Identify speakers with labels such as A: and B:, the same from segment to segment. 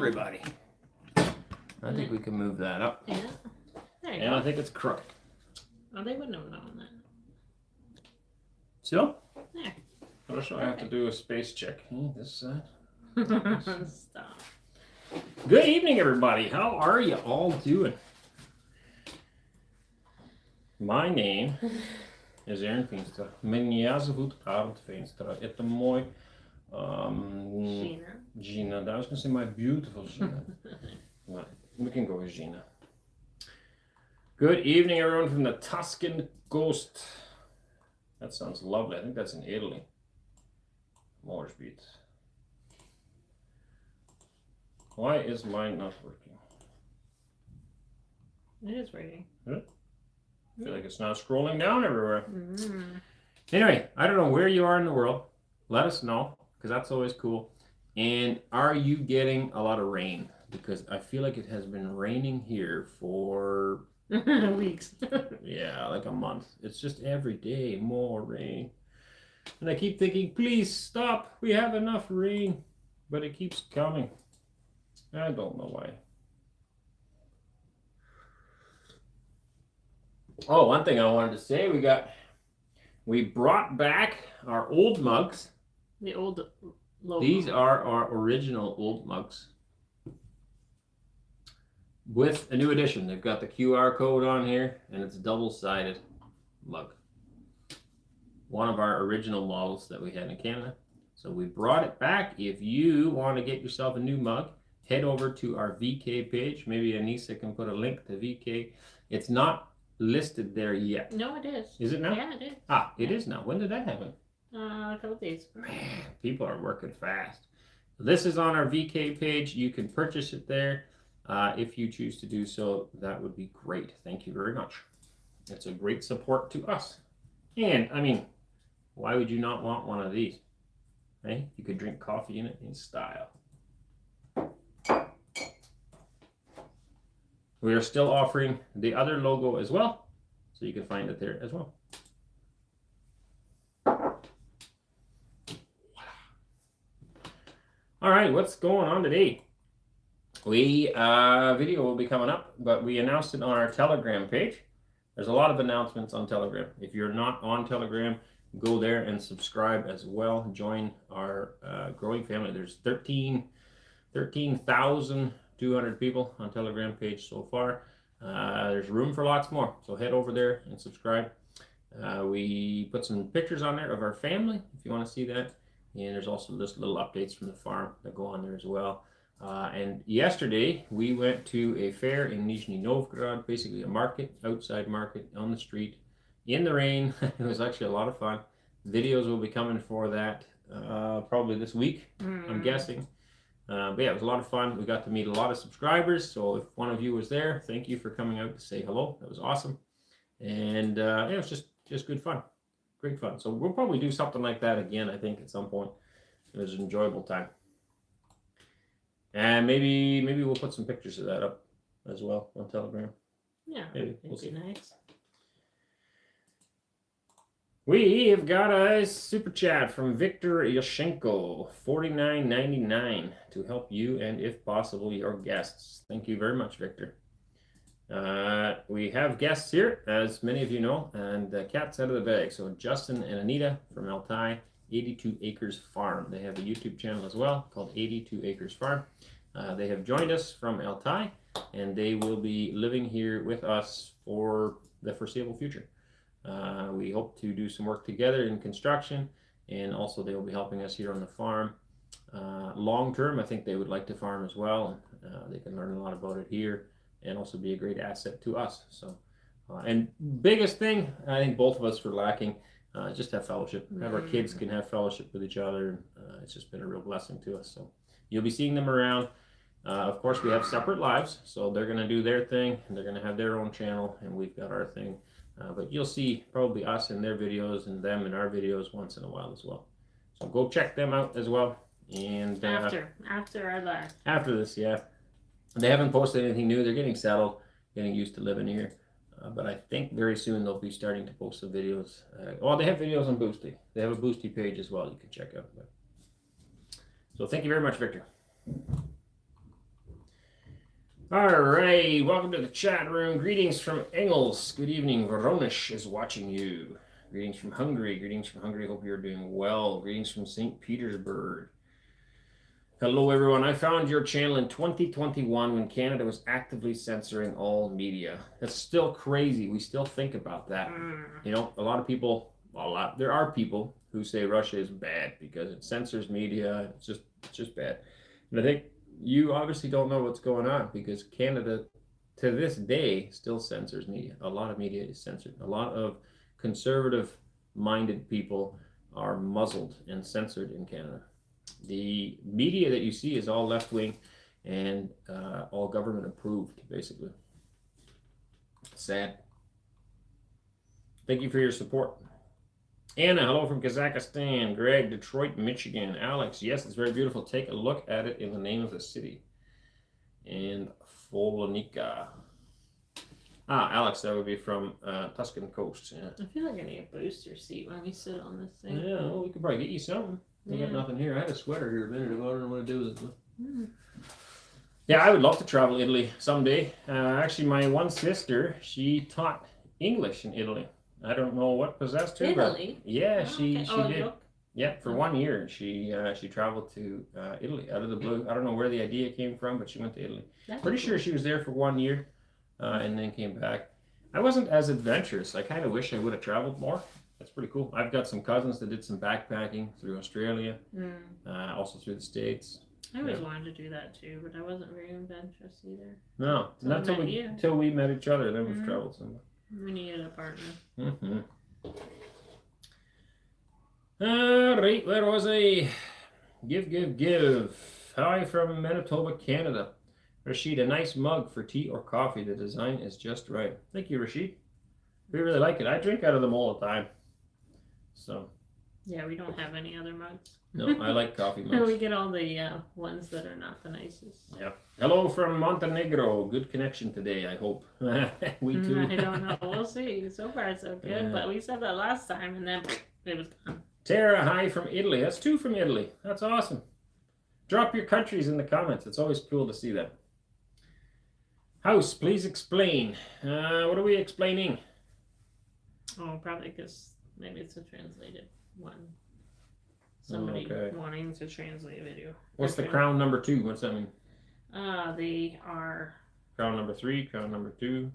A: everybody. I think we can move that up.
B: Yeah. There you
A: And
B: go.
A: I think it's crooked.
B: Oh, they wouldn't have known that.
A: So?
B: There.
A: Also, I have to do a space check. This side.
B: Stop.
A: Good evening, everybody. How are you all doing? My name is Arend Veenstra. Mijn goed Arend Veenstra. Het is mooi. Gina. I was going to say my beautiful Gina. Well, we can go with Gina. Good evening, everyone from the Tuscan coast. That sounds lovely. I think that's in Italy. Moorsbeet. Why is mine not working?
B: It is working.
A: Is it? I feel like it's not scrolling down everywhere.
B: Mm.
A: Anyway, I don't know where you are in the world. Let us know, because that's always cool. And are you getting a lot of rain? Because I feel like it has been raining here for
B: weeks.
A: Yeah, like a month. It's just every day more rain. And I keep thinking, please stop. We have enough rain. But it keeps coming. I don't know why. Oh, one thing I wanted to say, we brought back our old mugs.
B: The old logo.
A: These are our original old mugs with a new addition. They've got the QR code on here, and it's a double-sided mug. One of our original models that we had in Canada. So we brought it back. If you want to get yourself a new mug, head over to our VK page. Maybe Anneesa can put a link to VK. It's not listed there yet.
B: No, it is.
A: Is it now?
B: Yeah, it is.
A: Ah, it is now. When did that happen?
B: A couple days.
A: Man, people are working fast. This is on our VK page. You can purchase it there. If you choose to do so, that would be great. Thank you very much. It's a great support to us. And, I mean, why would you not want one of these? Right? You could drink coffee in it in style. We are still offering the other logo as well, so you can find it there as well. All right, what's going on today? Video will be coming up, but we announced it on our Telegram page. There's a lot of announcements on Telegram. If you're not on Telegram, go there and subscribe as well. Join our growing family. There's 13,200 people on Telegram page so far. There's room for lots more, so head over there and subscribe. We put some pictures on there of our family if you want to see that. And there's also just little updates from the farm that go on there as well. And yesterday we went to a fair in Nizhny Novgorod, basically a market, outside market, on the street, in the rain. It was actually a lot of fun. Videos will be coming for that probably this week, I'm guessing. But yeah, it was a lot of fun. We got to meet a lot of subscribers. So if one of you was there, thank you for coming out to say hello. That was awesome. And yeah, it was just good fun. Great fun. So we'll probably do something like that again, I think, at some point. It was an enjoyable time. And maybe we'll put some pictures of that up as well on Telegram.
B: Yeah,
A: maybe.
B: it'd be nice.
A: We've got a super chat from Victor Yashenko, $49.99 to help you and, if possible, your guests. Thank you very much, Victor. We have guests here, as many of you know, and the cat's out of the bag. So Justin and Anita from Altai, 82 Acres Farm. They have a YouTube channel as well called 82 Acres Farm. They have joined us from Altai, and they will be living here with us for the foreseeable future. We hope to do some work together in construction, and also they will be helping us here on the farm. Long term, I think they would like to farm as well. They can learn a lot about it here and also be a great asset to us. So, and biggest thing, I think both of us were lacking, just have fellowship. Have our kids can have fellowship with each other. It's just been a real blessing to us. So you'll be seeing them around. Of course, we have separate lives, so they're going to do their thing, and they're going to have their own channel, and we've got our thing. But you'll see probably us in their videos and them in our videos once in a while as well. So go check them out as well. And
B: after our live.
A: After this, yeah. They haven't posted anything new. They're getting settled, getting used to living here. But I think very soon they'll be starting to post some videos. Well, they have videos on Boosty. They have a Boosty page as well you can check out. So thank you very much, Victor. All right, welcome to the chat room. Greetings from Engels. Good evening. Voronish is watching you. Greetings from Hungary. Greetings from Hungary. Hope you're doing well. Greetings from St. Petersburg. Hello, everyone. I found your channel in 2021 when Canada was actively censoring all media. That's still crazy. We still think about that. You know, a lot of people, there are people who say Russia is bad because it censors media. It's just bad. And I think you obviously don't know what's going on because Canada, to this day, still censors media. A lot of media is censored. A lot of conservative-minded people are muzzled and censored in Canada. The media that you see is all left-wing and all government approved, basically. Sad. Thank you for your support. Anna, hello from Kazakhstan. Greg, Detroit, Michigan. Alex, yes, it's very beautiful. Take a look at it in the name of the city. And Folonika. Alex, that would be from Tuscan Coast. Yeah.
B: I feel like I need a booster seat when we sit on this thing.
A: Yeah, well, we could probably get you something. We got nothing here. I had a sweater here a minute ago. I don't know what to do with it. Yeah, I would love to travel Italy someday. Actually, my one sister, she taught English in Italy. I don't know what possessed her.
B: Italy?
A: Yeah, she did.
B: Look.
A: Yeah, for 1 year, she traveled to Italy out of the blue. I don't know where the idea came from, but she went to Italy. Pretty sure she was there for 1 year, and then came back. I wasn't as adventurous. I kind of wish I would have traveled more. That's pretty cool. I've got some cousins that did some backpacking through Australia, also through the States.
B: I always wanted to do that too, but I wasn't very adventurous either.
A: No, not until we met each other. Then we've traveled somewhere.
B: We needed a partner.
A: All right, where was I? Give. Hi from Manitoba, Canada. Rashid, a nice mug for tea or coffee. The design is just right. Thank you, Rashid. We really like it. I drink out of them all the time. So.
B: Yeah, we don't have any other mugs.
A: No, I like coffee mugs.
B: We get all the ones that are not the nicest.
A: Yeah. Hello from Montenegro. Good connection today, I hope. We too.
B: I don't know. We'll see. So far, so good. But we said that last time, and then it was gone.
A: Tara, hi from Italy. That's 2 from Italy. That's awesome. Drop your countries in the comments. It's always cool to see that. House, please explain. What are we explaining?
B: Oh, probably because maybe it's a translated one. Somebody wanting to translate a video.
A: What's the crown number 2? What's that mean?
B: They are
A: crown number 3, crown number 2.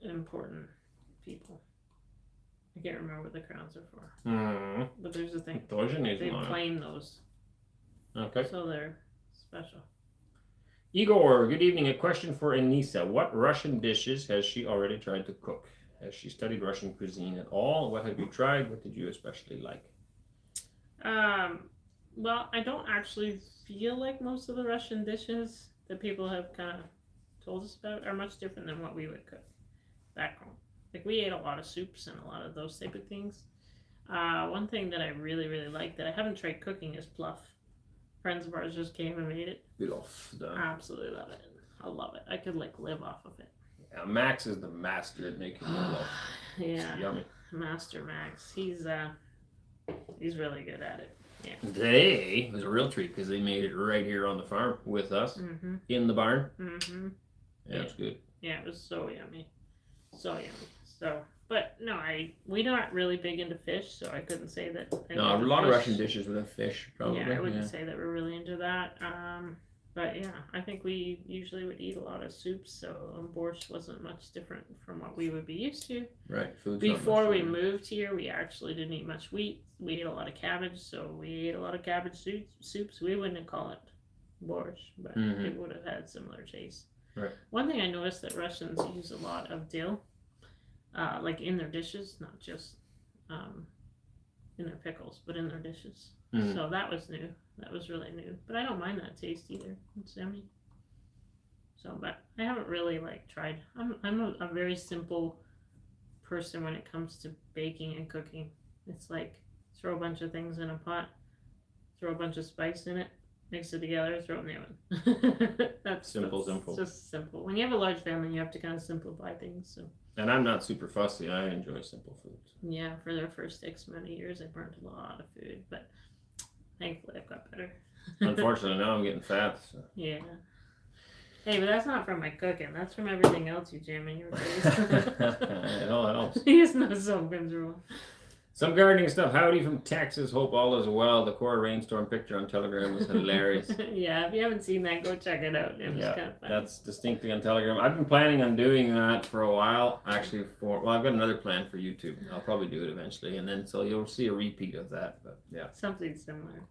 B: Important people. I can't remember what the crowns are for. But there's a thing. They claim those.
A: Okay.
B: So they're special.
A: Igor, good evening. A question for Anneesa. What Russian dishes has she already tried to cook? Has she studied Russian cuisine at all? What have you tried? What did you especially like?
B: Well, I don't actually feel like most of the Russian dishes that people have kind of told us about are much different than what we would cook back home. Like, we ate a lot of soups and a lot of those type of things. One thing that I really, really like that I haven't tried cooking is pluff. Friends of ours just came and made it. I absolutely love it. I love it. I could, live off of it.
A: Yeah, Max is the master at making meatloaf.
B: Yeah.
A: It's yummy.
B: Master Max. He's really good at it. Yeah.
A: Today was a real treat because they made it right here on the farm with us in the barn. Yeah, it's good.
B: Yeah, it was so yummy. So yummy. So, but no, we're not really big into fish, so I couldn't say that.
A: No, a lot of Russian dishes would have fish, probably.
B: Yeah, I wouldn't say that we're really into that. But yeah, I think we usually would eat a lot of soups, so borscht wasn't much different from what we would be used to.
A: Right.
B: Before we moved here, we actually didn't eat much wheat. We ate a lot of cabbage, so we ate a lot of cabbage soups. We wouldn't call it borscht, but it would have had similar taste.
A: Right.
B: One thing I noticed that Russians use a lot of dill, in their dishes, not just in their pickles, but in their dishes. So that was new. That was really new. But I don't mind that taste either. It's yummy. So, but I haven't really tried. I'm a very simple person when it comes to baking and cooking. It's throw a bunch of things in a pot, throw a bunch of spice in it, mix it together, throw it in the oven. That's simple. It's just simple. When you have a large family, you have to kind of simplify things. So.
A: And I'm not super fussy. I enjoy simple foods.
B: Yeah, for their first X many years, I burnt a lot of food, but thankfully I've got better.
A: Unfortunately, now I'm getting fat. So.
B: Yeah. Hey, but that's not from my cooking. That's from everything else you jam in your face.
A: It all helps.
B: There's no soap control.
A: Some gardening stuff. Howdy from Texas. Hope all is well. The core rainstorm picture on Telegram was hilarious.
B: Yeah, if you haven't seen that, go check it out. It was kind of fun.
A: That's distinctly on Telegram. I've been planning on doing that for a while. Actually, I've got another plan for YouTube. I'll probably do it eventually, and then so you'll see a repeat of that. But yeah,
B: something similar.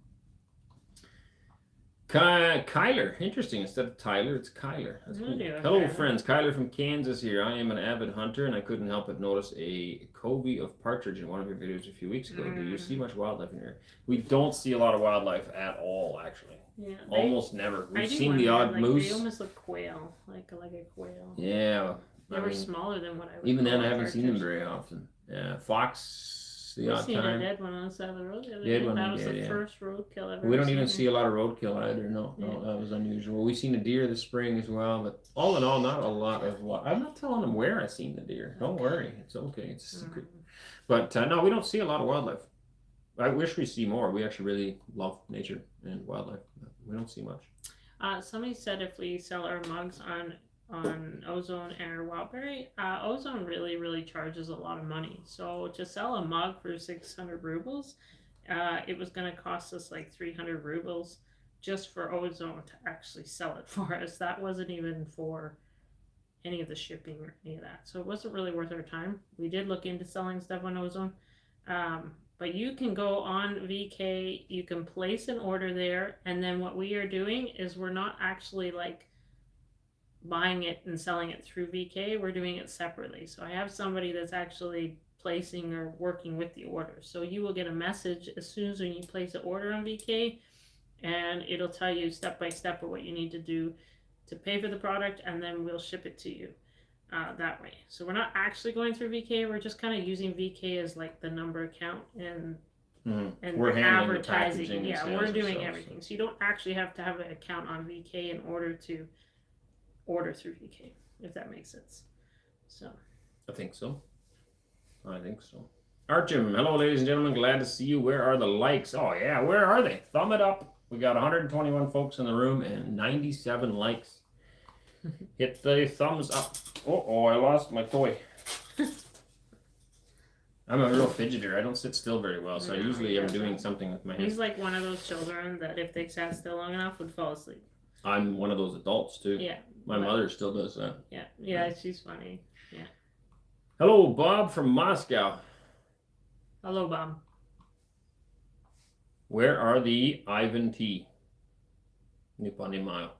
A: Kyler, interesting. Instead of Tyler, it's Kyler. That's cool. Hello, friends. Kyler from Kansas here. I am an avid hunter, and I couldn't help but notice a covey of partridge in one of your videos a few weeks ago. Do you see much wildlife in here? We don't see a lot of wildlife at all, actually. Yeah, almost never. We've seen the odd moose.
B: They almost look quail, like a quail.
A: Yeah,
B: they were smaller than what I would.
A: Even then, I haven't seen them very often. Yeah, fox.
B: We've seen a dead one on the side of the road. That was the first roadkill I've ever
A: We don't even see a lot of roadkill either. No, that was unusual. We've seen a deer this spring as well, but all in all, not a lot of. I'm not telling them where I seen the deer. Don't worry, it's okay. It's a secret. But no, we don't see a lot of wildlife. I wish we see more. We actually really love nature and wildlife. But we don't see much.
B: Somebody said if we sell our mugs on Ozone and Wildberry, Ozone really charges a lot of money. So to sell a mug for 600 rubles, it was going to cost us like 300 rubles just for Ozone to actually sell it for us. That wasn't even for any of the shipping or any of that. So it wasn't really worth our time. We did look into selling stuff on Ozone. But you can go on VK, you can place an order there, and then what we are doing is we're not actually like buying it and selling it through VK. We're doing it separately. So I have somebody that's actually placing or working with the order. So you will get a message as soon as when you place an order on VK, and it'll tell you step by step of what you need to do to pay for the product, and then we'll ship it to you that way. So we're not actually going through VK. We're just kind of using VK as like the number account and we're advertising. Yeah, we're doing everything. So you don't actually have to have an account on VK in order to order through VK, if that makes sense. So
A: I think so. Archim, hello ladies and gentlemen, glad to see you. Where are the likes? Oh yeah, where are they? Thumb it up. We got 121 folks in the room and 97 likes. Hit the thumbs up. Oh, I lost my toy. I'm a real fidgeter. I don't sit still very well, so I usually am doing something with my hands.
B: He's like one of those children that if they sat still long enough would fall asleep.
A: I'm one of those adults too.
B: Yeah.
A: My mother still does that.
B: Yeah, she's funny. Yeah.
A: Hello, Bob from Moscow.
B: Hello, Bob.
A: Where are the Ivan T? Не понимаю.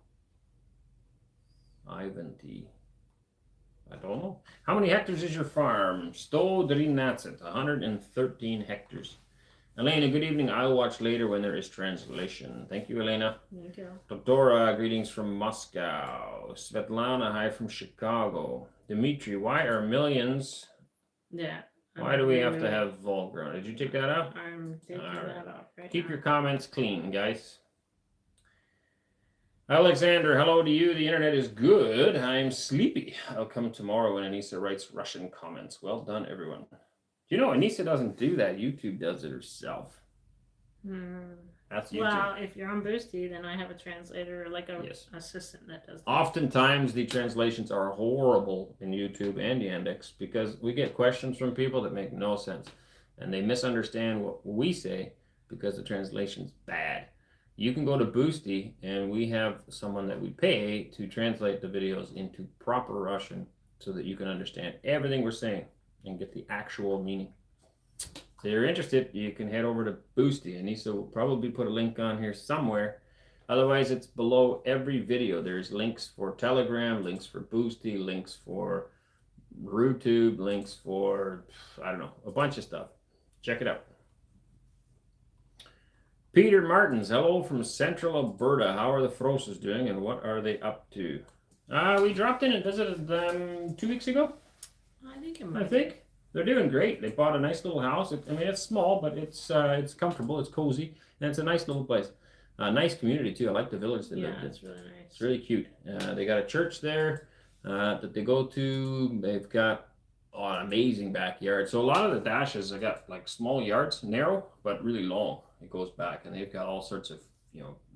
A: Ivan T. I don't know. How many hectares is your farm? 113 hectares. Elena, good evening. I'll watch later when there is translation. Thank you, Elena.
B: Thank you.
A: Dora, greetings from Moscow. Svetlana, hi from Chicago. Dimitri, why are millions?
B: Yeah.
A: Why do we have to have vulgar? Did you take that out?
B: I'm taking that out right
A: Keep
B: now.
A: your comments clean, guys. Alexander, hello to you. The internet is good. I'm sleepy. I'll come tomorrow when Anneesa writes Russian comments. Well done, everyone. You know, Anneesa doesn't do that. YouTube does it herself. That's YouTube.
B: Well, if you're on Boosty, then I have a translator, like a assistant that does that.
A: Oftentimes, the translations are horrible in YouTube and Yandex because we get questions from people that make no sense. And they misunderstand what we say because the translation's bad. You can go to Boosty, and we have someone that we pay to translate the videos into proper Russian so that you can understand everything we're saying and get the actual meaning. So if you're interested, you can head over to Boosty. Anneesa will probably put a link on here somewhere. Otherwise, it's below every video. There's links for Telegram, links for Boosty, links for RooTube, links for, I don't know, a bunch of stuff. Check it out. Peter Martins, hello from Central Alberta. How are the Froses doing and what are they up to? We dropped in and visited them 2 weeks ago. I think they're doing great. They bought a nice little house. I mean, it's small, but it's comfortable. It's cozy, and it's a nice little place. Nice community too. I like the village they live in.
B: It's really nice.
A: It's really cute. They got a church there that they go to. They've got an amazing backyard. So a lot of the dashes, they got like small yards, narrow but really long. It goes back, and they've got all sorts of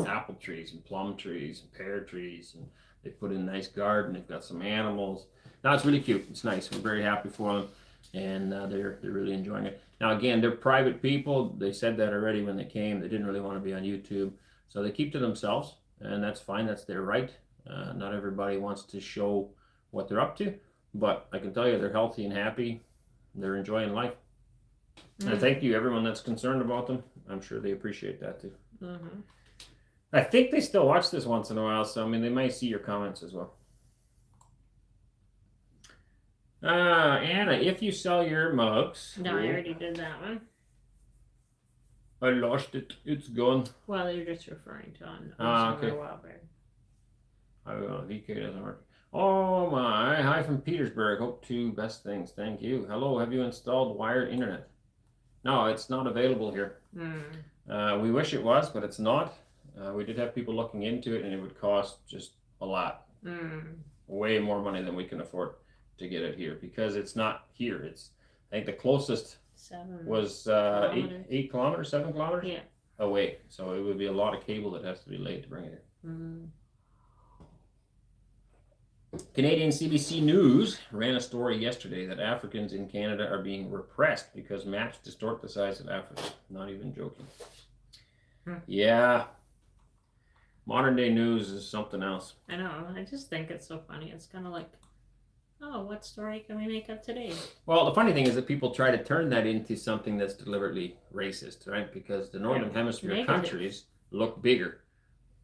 A: apple trees and plum trees and pear trees and They put in a nice garden. They've got some animals. Now it's really cute. It's nice. We're very happy for them, and they're really enjoying it. Now again, they're private people. They said that already when they came. They didn't really want to be on YouTube, so they keep to themselves, and that's fine. That's their right. Not everybody wants to show what they're up to, but I can tell you they're healthy and happy. They're enjoying life. And thank you, everyone that's concerned about them. I'm sure they appreciate that too. I think they still watch this once in a while, so I mean, they might see your comments as well. Anna, if you sell your mugs.
B: No, I already did that one.
A: I lost it. It's gone.
B: Well, you're just referring to on
A: okay.
B: Wild Bird.
A: VK doesn't work. Oh my! Hi from Petersburg. Hope to best things. Thank you. Hello. Have you installed wired internet? No, it's not available here. We wish it was, but it's not. We did have people looking into it, and it would cost just a lot. Way more money than we can afford to get it here, because it's not here. It's, I think the closest was 8 kilometers, 7 kilometers away. So it would be a lot of cable that has to be laid to bring it here. Canadian CBC News ran a story yesterday that Africans in Canada are being repressed because maps distort the size of Africa. Not even joking. Yeah. Modern day news is something else.
B: I know. I just think it's so funny. It's kind of like, oh, what story can we make up today?
A: Well, the funny thing is that people try to turn that into something that's deliberately racist, right? Because the Northern Hemisphere countries look bigger.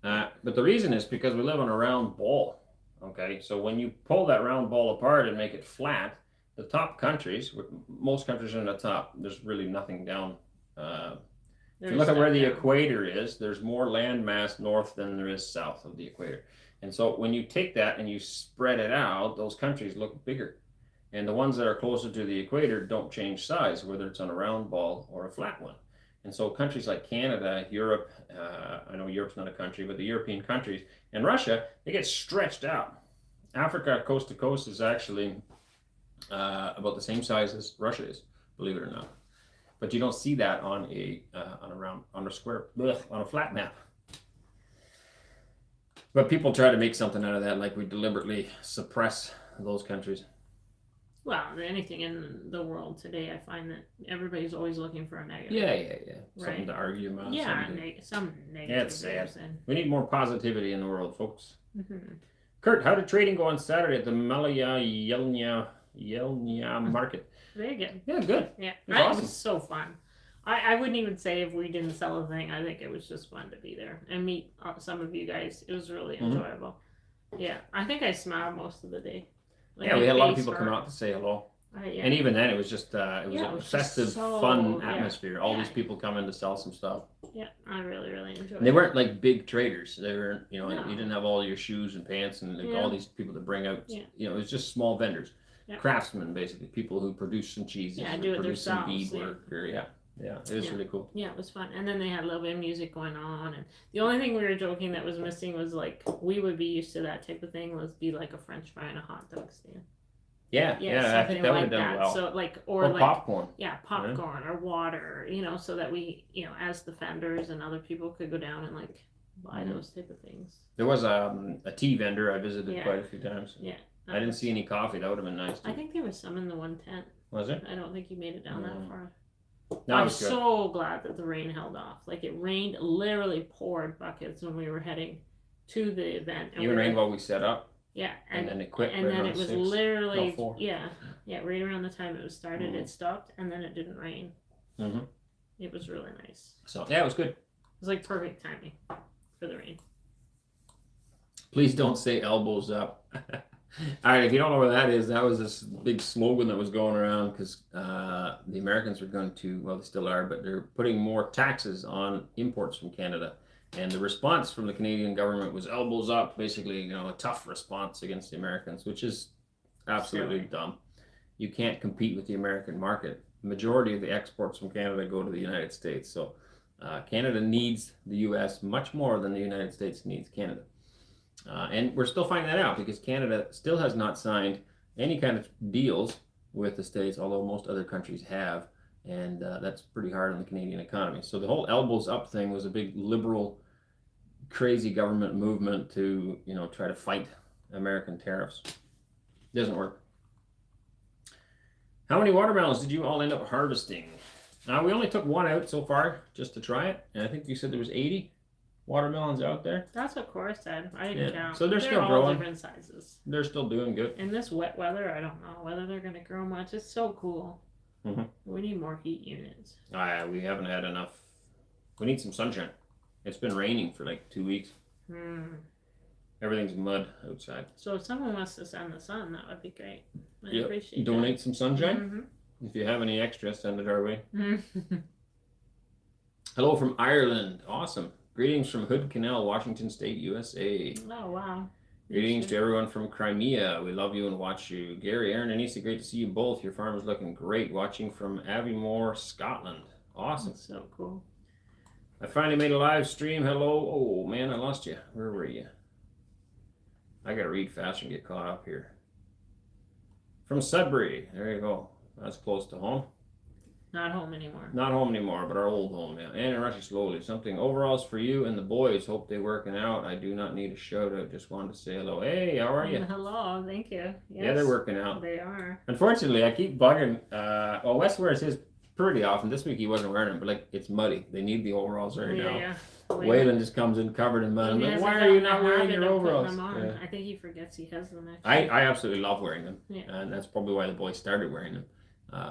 A: But the reason is because we live on a round ball. Okay, so when you pull that round ball apart and make it flat, the top countries, most countries are in the top, there's really nothing down. If you look at where the equator is, there's more land mass north than there is south of the equator. And so when you take that and you spread it out, those countries look bigger. And the ones that are closer to the equator don't change size, whether it's on a round ball or a flat one. And so countries like Canada, Europe, I know Europe's not a country, but the European countries, and Russia, they get stretched out. Africa, coast to coast, is actually about the same size as Russia is, believe it or not. But you don't see that on a flat map. But people try to make something out of that, like we deliberately suppress those countries.
B: Well, anything in the world today, I find that everybody's always looking for a negative.
A: Yeah.
B: Right?
A: Something to argue about.
B: Yeah, some negative.
A: Yeah, it's sad. We need more positivity in the world, folks. Kurt, how did trading go on Saturday at the Malaya Yelnya market?
B: Very good.
A: Yeah, good.
B: Yeah,
A: awesome.
B: It was so fun. I wouldn't even say if we didn't sell a thing. I think it was just fun to be there and meet some of you guys. It was really enjoyable. Yeah, I think I smiled most of the day. Like
A: we had a lot of people come out to say hello. And even then, it was just it was a festive, fun atmosphere. All these people come in to sell some stuff.
B: Yeah, I really, really enjoyed it.
A: And they weren't like big traders. They weren't, you didn't have all your shoes and pants and like all these people to bring out. It was just small vendors, craftsmen basically, people who produce some cheeses,
B: do it
A: produce some
B: themselves.
A: beadwork. It was really cool.
B: Yeah, it was fun. And then they had a little bit of music going on. And the only thing we were joking that was missing was like, we would be used to that type of thing, was be like a French fry and a hot dog stand.
A: I think that would have done well.
B: So like,
A: or like popcorn.
B: Yeah, popcorn or water, so that we, as the vendors and other people could go down and like buy those type of things.
A: There was a tea vendor I visited quite a few times.
B: Yeah.
A: I didn't see any coffee. That would have been nice too.
B: I think there was some in the one tent.
A: Was there?
B: I don't think you made it down that far.
A: No,
B: I'm so glad that the rain held off. Like it rained, literally poured buckets when we were heading to the event.
A: And even rained while we set up.
B: Yeah,
A: and then it quit.
B: And then it was
A: 6,
B: literally right around the time it was started, it stopped, and then it didn't rain. It was really nice.
A: So it was good.
B: It was like perfect timing for the rain.
A: Please don't say elbows up. All right, if you don't know where that is, that was this big slogan that was going around because the Americans were going to, well, they still are, but they're putting more taxes on imports from Canada. And the response from the Canadian government was elbows up, basically, a tough response against the Americans, which is absolutely dumb. You can't compete with the American market. The majority of the exports from Canada go to the United States. So Canada needs the U.S. much more than the United States needs Canada. And we're still finding that out because Canada still has not signed any kind of deals with the States, although most other countries have. And that's pretty hard on the Canadian economy. So the whole elbows up thing was a big liberal, crazy government movement to, try to fight American tariffs. Doesn't work. How many watermelons did you all end up harvesting? We only took one out so far just to try it, and I think you said there was 80 watermelons out there.
B: That's what Cora said. I didn't count.
A: So they're still
B: all
A: growing.
B: Different sizes.
A: They're still doing good.
B: In this wet weather, I don't know whether they're going to grow much. It's so cool.
A: Mm-hmm.
B: We need more heat units.
A: We haven't had enough. We need some sunshine. It's been raining for like 2 weeks. Everything's mud outside.
B: So if someone wants to send the sun, that would be great. I appreciate
A: Donate some sunshine.
B: Mm-hmm.
A: If you have any extra, send it our way. Hello from Ireland. Awesome. Greetings from Hood Canal, Washington State, USA.
B: Oh, wow.
A: Greetings to everyone from Crimea. We love you and watch you. Gary, Aaron, and Anneesa, great to see you both. Your farm is looking great. Watching from Aviemore, Scotland. Awesome.
B: That's so cool.
A: I finally made a live stream. Hello. Oh, man, I lost you. Where were you? I got to read fast and get caught up here. From Sudbury. There you go. That's close to home.
B: Not home anymore.
A: Not home anymore, but our old home, yeah. And rushing slowly. Something overalls for you and the boys. Hope they're working out. I do not need a shout out. Just wanted to say hello. Hey, how are you?
B: Hello, thank you. Yes,
A: yeah, they're working out.
B: They are.
A: Unfortunately, I keep bugging. Well, Wes wears his pretty often. This week he wasn't wearing them, but like it's muddy. They need the overalls right now.
B: Yeah.
A: Waylon just comes in covered in mud. I'm like, why are you not wearing your overalls?
B: Yeah. I think he forgets he has them.
A: I absolutely love wearing them.
B: Yeah.
A: And that's probably why the boys started wearing them.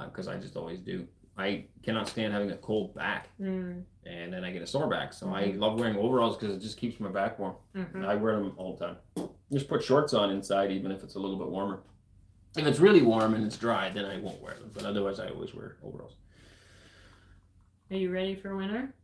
A: Because I just always do. I cannot stand having a cold back. And then I get a sore back. So I love wearing overalls because it just keeps my back warm. I wear them all the time. Just put shorts on inside even if it's a little bit warmer. If it's really warm and it's dry, then I won't wear them. But otherwise, I always wear overalls.
B: Are you ready for winter?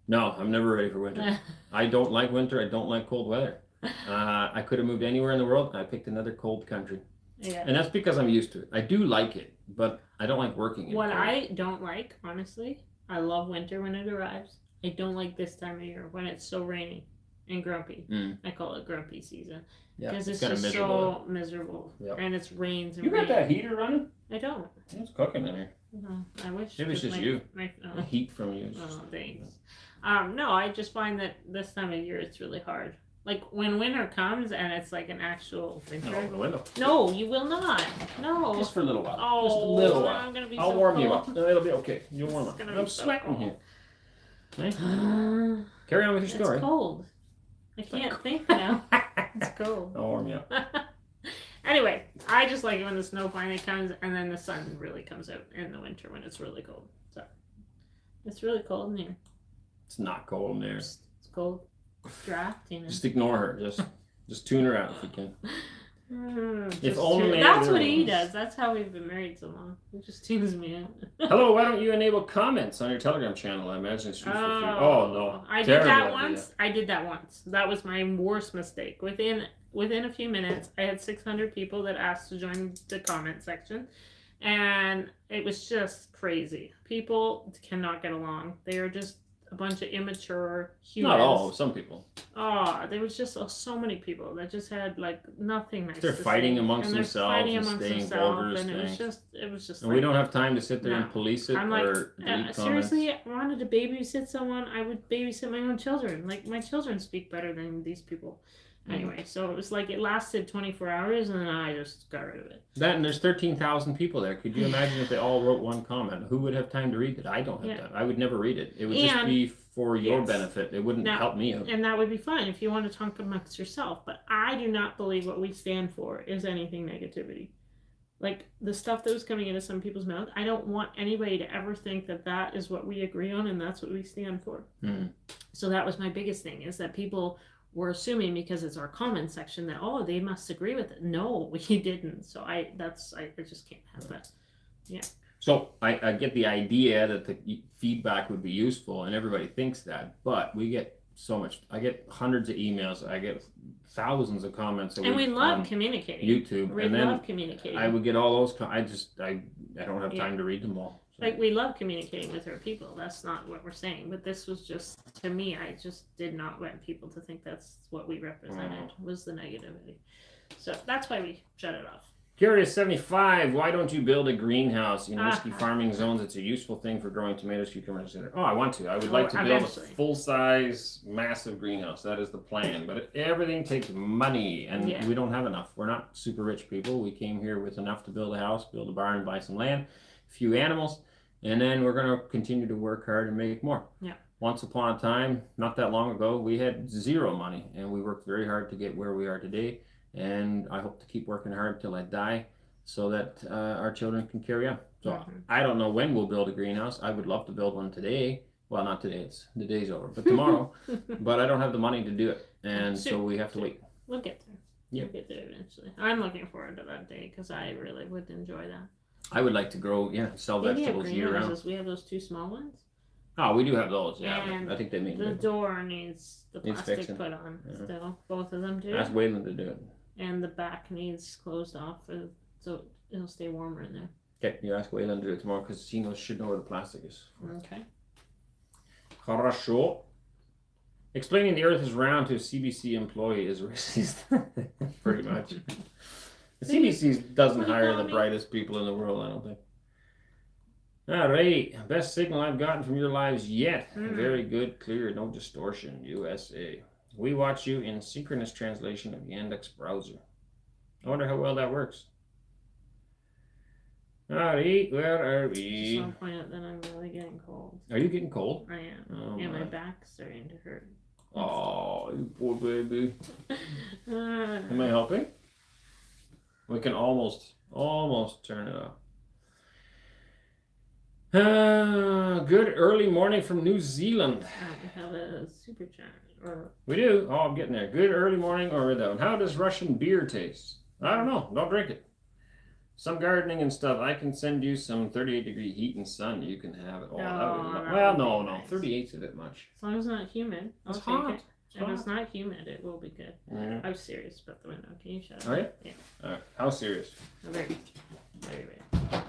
A: No, I'm never ready for winter. I don't like winter. I don't like cold weather. I could have moved anywhere in the world, and I picked another cold country.
B: Yeah.
A: And that's because I'm used to it. I do like it, but I don't like working in
B: What
A: cold.
B: I don't like, honestly, I love winter when it arrives. I don't like this time of year when it's so rainy and grumpy. I call it grumpy season. Because it's just so miserable.
A: Yep.
B: And it's rains and
A: You got that heater running?
B: I don't.
A: It's cooking in here.
B: I wish.
A: Maybe it's just you. The heat from you.
B: Oh, thanks. No, I just find that this time of year it's really hard. Like when winter comes and it's like an actual winter.
A: No, the window.
B: No, you will not. No.
A: Just for a little while.
B: Oh,
A: just a little while.
B: I'm gonna be
A: I'll
B: so
A: warm
B: cold.
A: you up. No, it'll be okay. You'll warm up. I'm sweating here. Okay. Carry on with your story.
B: It's cold. I can't think now. It's cold.
A: I'll warm you up.
B: Anyway, I just like it when the snow finally comes and then the sun really comes out in the winter when it's really cold. So it's really cold in here.
A: It's not cold in there.
B: It's cold. Draft, you know.
A: Just ignore her. Just tune her out if you can. If only
B: that's what he does. That's how we've been married so long. He just tunes me out.
A: Hello, why don't you enable comments on your Telegram channel? I imagine it's free for free. Oh no.
B: I did that once. I did that once. That was my worst mistake. Within a few minutes, I had 600 people that asked to join the comment section. And it was just crazy. People cannot get along. They are just a bunch of immature humans.
A: Not all, some people.
B: Oh, there was just so many people that just had like nothing nice.
A: They're
B: to
A: fighting
B: say.
A: amongst
B: and
A: themselves
B: fighting
A: and
B: amongst
A: saying
B: themselves,
A: vulgar
B: and
A: things.
B: it was just.
A: And
B: like,
A: we don't have time to sit there and police it
B: I'm like,
A: or delete comments.
B: seriously, I wanted to babysit someone. I would babysit my own children. Like my children speak better than these people. Anyway, so it was like it lasted 24 hours and then I just got rid of it.
A: That and there's 13,000 people there. Could you imagine if they all wrote one comment? Who would have time to read it? I don't have time. I would never read it. It would just be for your benefit. It wouldn't help me out.
B: And that would be fine if you want to talk amongst yourself. But I do not believe what we stand for is anything negativity. Like the stuff that was coming into some people's mouth, I don't want anybody to ever think that that is what we agree on and that's what we stand for. So that was my biggest thing, is that people were assuming because it's our comment section that, oh, they must agree with it. No, we didn't. So I just can't have that. Yeah.
A: So I get the idea that the feedback would be useful and everybody thinks that, but we get so much. I get hundreds of emails. I get thousands of comments.
B: And we love communicating.
A: YouTube.
B: We love communicating.
A: I would get all those. I don't have time to read them all. So.
B: Like, we love communicating with our people. That's not what we're saying. But this was just, to me, I just did not want people to think that's what we represented, was the negativity. So that's why we shut it off.
A: Curious 75, why don't you build a greenhouse in risky farming zones? It's a useful thing for growing tomatoes, cucumbers, etc. Oh, I want to. I would like to build a full-size, massive greenhouse. That is the plan. But everything takes money, and we don't have enough. We're not super rich people. We came here with enough to build a house, build a barn, buy some land, a few animals, and then we're going to continue to work hard and make more.
B: Yeah.
A: Once upon a time, not that long ago, we had zero money, and we worked very hard to get where we are today. And I hope to keep working hard till I die so that our children can carry on. So I don't know when we'll build a greenhouse. I would love to build one today. Well, not today. The day's over. But tomorrow. But I don't have the money to do it. And so we have to wait.
B: We'll get there. Yeah. We'll get there eventually. I'm looking forward to that day because I really would enjoy that.
A: I would like to grow, sell vegetables year round.
B: We have those 2 small ones.
A: Oh, we do have those, yeah.
B: And
A: I think they mean
B: the door needs the plastic put on still. Both of them do.
A: Ask Waylon to do it.
B: And the back needs closed off so it'll stay warmer in there.
A: Okay, you ask Waylon to do it tomorrow because he should know where the plastic is.
B: Okay.
A: Хорошо. Explaining the earth is round to a CBC employee is racist. Pretty much. The CBC doesn't hire the brightest people in the world, I don't think. All right. Best signal I've gotten from your lives yet. Very good, clear, no distortion, USA. We watch you in synchronous translation of Yandex browser. I wonder how well that works. Alright, where are we?
B: Just want to point out that I'm really getting cold.
A: Are you getting cold?
B: I am. Oh, and my back's starting to hurt.
A: Oh, you poor baby. Am I helping? We can almost turn it off. Good early morning from New Zealand.
B: I have a super chat.
A: We do? Oh, I'm getting there. Good early morning or that. How does Russian beer taste? I don't know. Don't drink it. Some gardening and stuff. I can send you some 38-degree heat and sun. You can have it all. No. Nice. 38's a bit much.
B: As long as it's not humid.
A: It's hot.
B: If it's not humid, it will be good. I'm serious about the window. Can you shut up?
A: Oh, yeah?
B: Yeah.
A: All right. How serious?
B: Very, very, very.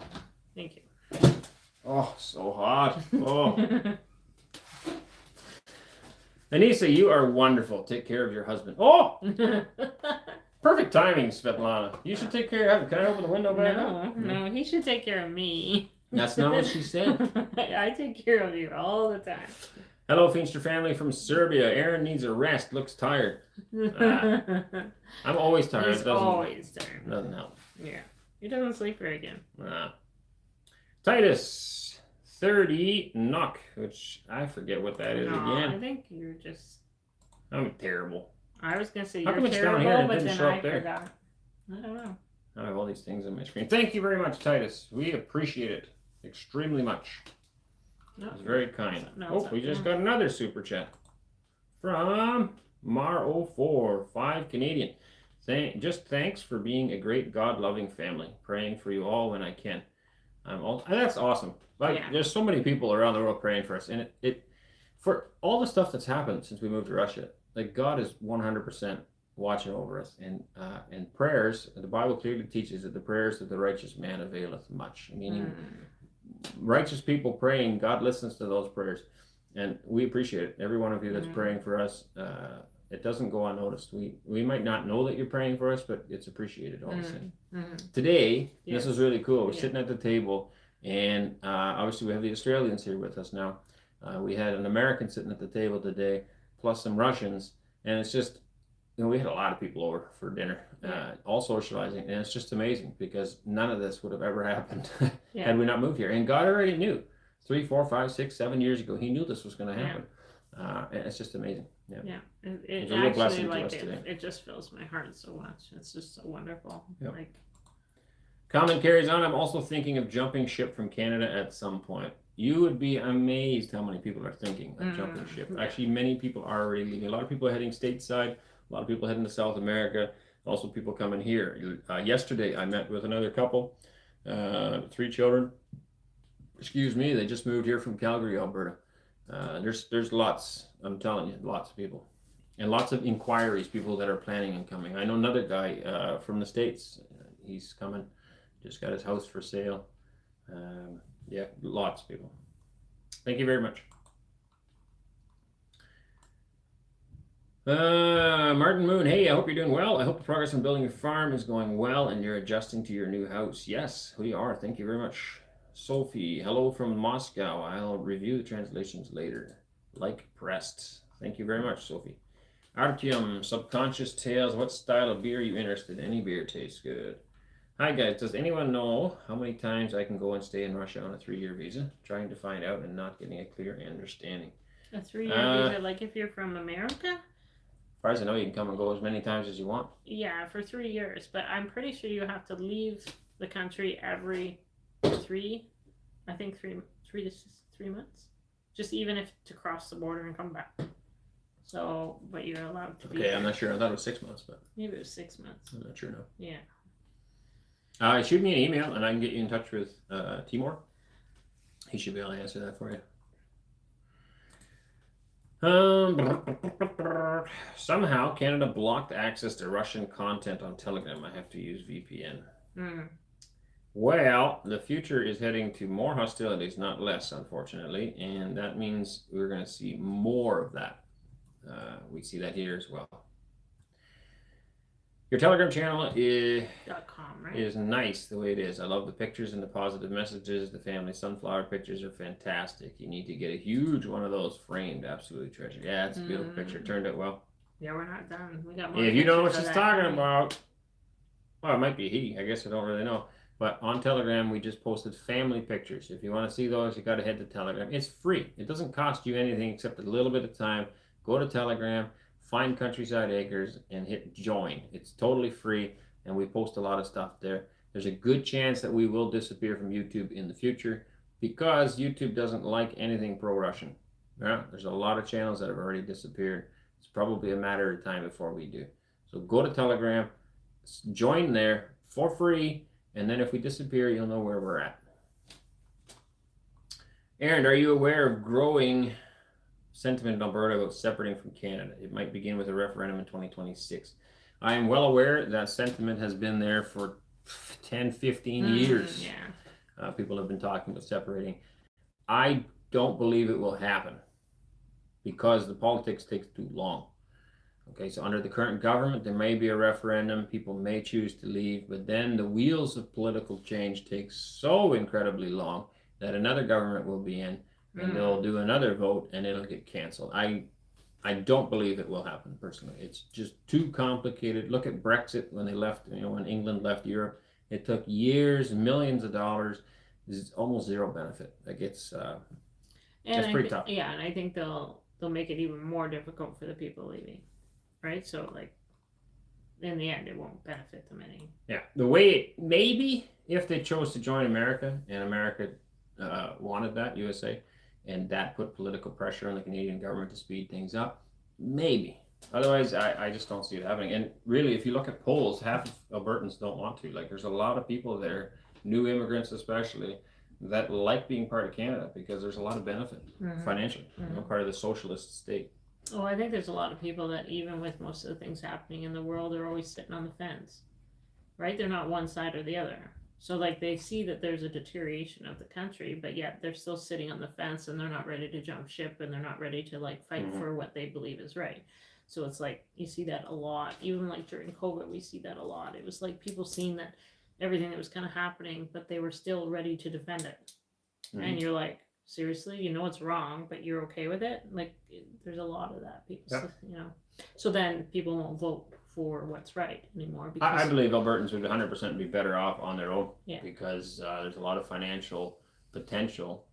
B: Thank you.
A: Oh, so hot. Oh. Anneesa, you are wonderful. Take care of your husband. Oh! Perfect timing, Svetlana. You should take care of your husband. Can I open the window back up?
B: No, he should take care of me.
A: That's not what she said.
B: I take care of you all the time.
A: Hello, Finster family from Serbia. Arend needs a rest. Looks tired. I'm always tired.
B: He's always tired.
A: Doesn't help.
B: Yeah. He doesn't sleep very good.
A: Titus 30 knock, which I forget what that is again.
B: I think you're just...
A: I'm terrible.
B: I was going to say
A: how
B: you're terrible,
A: down here
B: but
A: then
B: I forgot. I don't know.
A: I have all these things on my screen. Thank you very much, Titus. We appreciate it extremely much. It's very kind. We just got another super chat from Mar04, 5 Canadian. Just thanks for being a great God-loving family. Praying for you all when I can. That's awesome. There's so many people around the world praying for us, and it for all the stuff that's happened since we moved to Russia. Like, God is 100% watching over us, and prayers. The Bible clearly teaches that the prayers of the righteous man availeth much. Meaning, righteous people praying, God listens to those prayers, and we appreciate it. Every one of you that's praying for us. It doesn't go unnoticed. We might not know that you're praying for us, but it's appreciated all the same. Today, this is really cool. We're sitting at the table, and obviously we have the Australians here with us now. We had an American sitting at the table today, plus some Russians, and it's just, we had a lot of people over for dinner, all socializing, and it's just amazing because none of this would have ever happened had we not moved here. And God already knew 3, 4, 5, 6, 7 years ago. He knew this was going to happen. And it's just amazing.
B: It actually, like, it just fills my heart so much. It's just so wonderful. Like,
A: comment carries on. I'm also thinking of jumping ship from Canada at some point. You would be amazed how many people are thinking of jumping ship. Actually, many people are already leaving. A lot of people are heading stateside. A lot of people heading to South America. Also, people coming here. Yesterday, I met with another couple, 3 children. Excuse me. They just moved here from Calgary, Alberta. There's lots. I'm telling you, lots of people, and lots of inquiries. People that are planning on coming. I know another guy from the States. He's coming. Just got his house for sale. Lots of people. Thank you very much. Martin Moon, hey, I hope you're doing well. I hope the progress on building your farm is going well and you're adjusting to your new house. Yes, we are. Thank you very much. Sophie, hello from Moscow. I'll review the translations later. Like pressed. Thank you very much, Sophie. Artyom, Subconscious Tales. What style of beer are you interested in? Any beer tastes good. Hi, guys. Does anyone know how many times I can go and stay in Russia on a 3-year visa? Trying to find out and not getting a clear understanding.
B: A 3-year visa, like if you're from America?
A: As far as I know, you can come and go as many times as you want.
B: Yeah, for 3 years. But I'm pretty sure you have to leave the country every I think three to 3 months. Just even if to cross the border and come back. So, but you're allowed to be.
A: Okay, I'm not sure. I thought it was 6 months, but
B: maybe it was 6 months.
A: I'm not sure now.
B: Yeah.
A: Shoot me an email and I can get you in touch with Timur. He should be able to answer that for you. Somehow Canada blocked access to Russian content on Telegram. I have to use VPN. Well, the future is heading to more hostilities, not less, unfortunately, and that means we're going to see more of that. We see that here as well. Your Telegram channel
B: .com, right?
A: is nice the way it is. I love the pictures and the positive messages. The family sunflower pictures are fantastic. You need to get a huge one of those framed. Absolutely treasure. Yeah, it's a beautiful picture. Turned out well.
B: Yeah, we're not done. We got more.
A: If you know what she's talking about, well, it might be he. I guess I don't really know. But on Telegram, we just posted family pictures. If you want to see those, you got to head to Telegram. It's free. It doesn't cost you anything except a little bit of time. Go to Telegram. Find Countryside Acres and hit join. It's totally free and we post a lot of stuff there. There's a good chance that we will disappear from YouTube in the future because YouTube doesn't like anything pro-Russian. Yeah, there's a lot of channels that have already disappeared. It's probably a matter of time before we do. So go to Telegram, join there for free, and then if we disappear, you'll know where we're at. Arend, are you aware of growing sentiment in Alberta about separating from Canada? It might begin with a referendum in 2026. I am well aware that sentiment has been there for 10, 15 years.
B: Yeah.
A: People have been talking about separating. I don't believe it will happen because the politics takes too long. Okay, so under the current government, there may be a referendum. People may choose to leave, but then the wheels of political change take so incredibly long that another government will be in and they'll do another vote and it'll get canceled. I don't believe it will happen personally. It's just too complicated. Look at Brexit when they left, when England left Europe. It took years, millions of dollars. There's almost zero benefit. Like it's pretty tough.
B: Yeah, and I think they'll make it even more difficult for the people leaving. Right? So like in the end it won't benefit them any.
A: Yeah. The way maybe if they chose to join America and America wanted that, USA, and that put political pressure on the Canadian government to speed things up, maybe. Otherwise, I just don't see it happening. And really, if you look at polls, half of Albertans don't want to. Like, there's a lot of people there, new immigrants especially, that like being part of Canada because there's a lot of benefit financially, part of the socialist state.
B: Oh, I think there's a lot of people that even with most of the things happening in the world, they're always sitting on the fence, right? They're not one side or the other. So like they see that there's a deterioration of the country, but yet they're still sitting on the fence and they're not ready to jump ship and they're not ready to like fight for what they believe is right. So it's like you see that a lot. Even like during COVID, we see that a lot. It was like people seeing that everything that was kind of happening, but they were still ready to defend it. And you're like, seriously, you know it's wrong, but you're okay with it? Like there's a lot of that. People, So then people won't vote for what's right anymore. Because
A: I believe Albertans would 100% be better off on their own because there's a lot of financial potential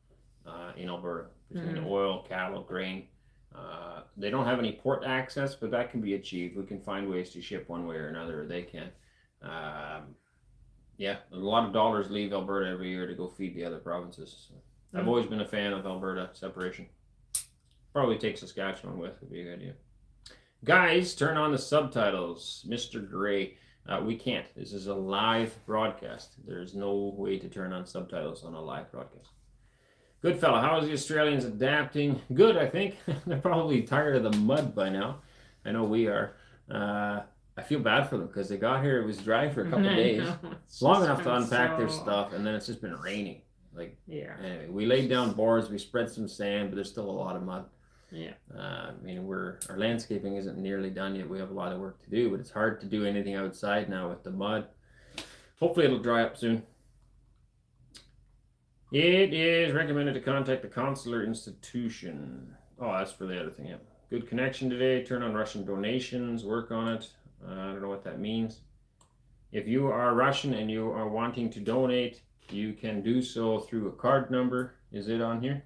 A: in Alberta between oil, cattle, grain. They don't have any port access, but that can be achieved. We can find ways to ship one way or another, or they can. A lot of dollars leave Alberta every year to go feed the other provinces. So I've always been a fan of Alberta separation. Probably take Saskatchewan with would be a good idea. Guys, turn on the subtitles. Mr. Gray, we can't. This is a live broadcast. There's no way to turn on subtitles on a live broadcast. Good fella, how is the Australians adapting? Good, I think. They're probably tired of the mud by now. I know we are. I feel bad for them because they got here. It was dry for a couple of days. It's long enough to unpack their stuff, and then it's just been raining. Anyway, we laid down boards. We spread some sand, but there's still a lot of mud.
B: Yeah.
A: I mean, our landscaping isn't nearly done yet. We have a lot of work to do, but it's hard to do anything outside now with the mud. Hopefully it'll dry up soon. It is recommended to contact the consular institution. Oh, that's for the other thing, yeah. Good connection today. Turn on Russian donations. Work on it. I don't know what that means. If you are Russian and you are wanting to donate, you can do so through a card number. Is it on here?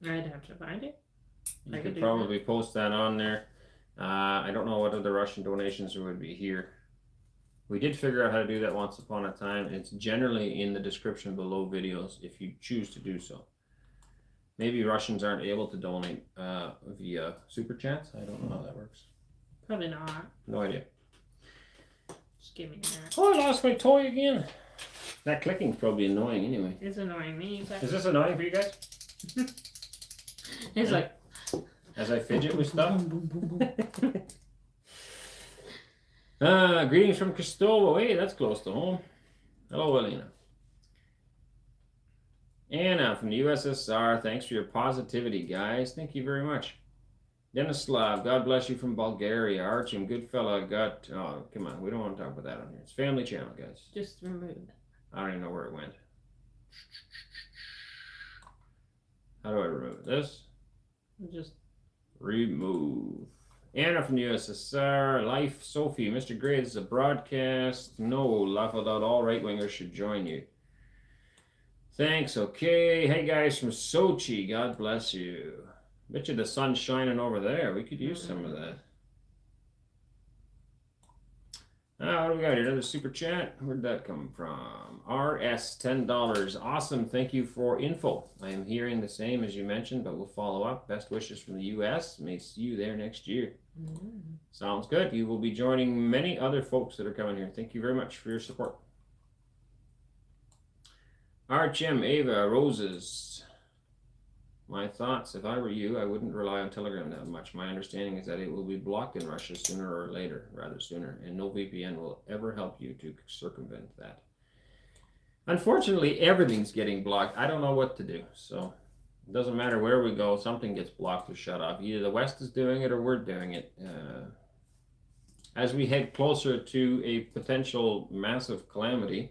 B: I'd have to find it.
A: You could probably post that on there. I don't know what other Russian donations there would be here. We did figure out how to do that once upon a time. It's generally in the description below videos if you choose to do so. Maybe Russians aren't able to donate via super chats. I don't know how that works.
B: Probably not.
A: No idea.
B: Just give me that.
A: Oh, I lost my toy again. That clicking's probably annoying anyway.
B: It's annoying me.
A: Is this annoying for you guys?
B: It's like
A: as I fidget with stuff. Greetings from Cristobal. Hey, that's close to home. Hello, Elena. Anna from the USSR. Thanks for your positivity, guys. Thank you very much. Denislav, God bless you from Bulgaria. Archim, good fella. Oh, come on. We don't want to talk about that on here. It's family channel, guys.
B: Just remove it.
A: I don't even know where it went. How do I remove this?
B: Just
A: remove. Anna from the USSR. Life, Sophie. Mr. Gray, this is a broadcast. No, laugh out loud. All right wingers should join you. Thanks. Okay. Hey, guys from Sochi. God bless you. Bet you the sun's shining over there. We could use some of that. What do we got here? Another super chat. Where'd that come from? RS, $10. Awesome. Thank you for info. I am hearing the same as you mentioned, but we'll follow up. Best wishes from the US. May see you there next year. Sounds good. You will be joining many other folks that are coming here. Thank you very much for your support. Archem, Ava, Roses. My thoughts, if I were you, I wouldn't rely on Telegram that much. My understanding is that it will be blocked in Russia sooner or later, rather sooner, and no VPN will ever help you to circumvent that. Unfortunately, everything's getting blocked. I don't know what to do, so it doesn't matter where we go, something gets blocked or shut off. Either the West is doing it or we're doing it. As we head closer to a potential massive calamity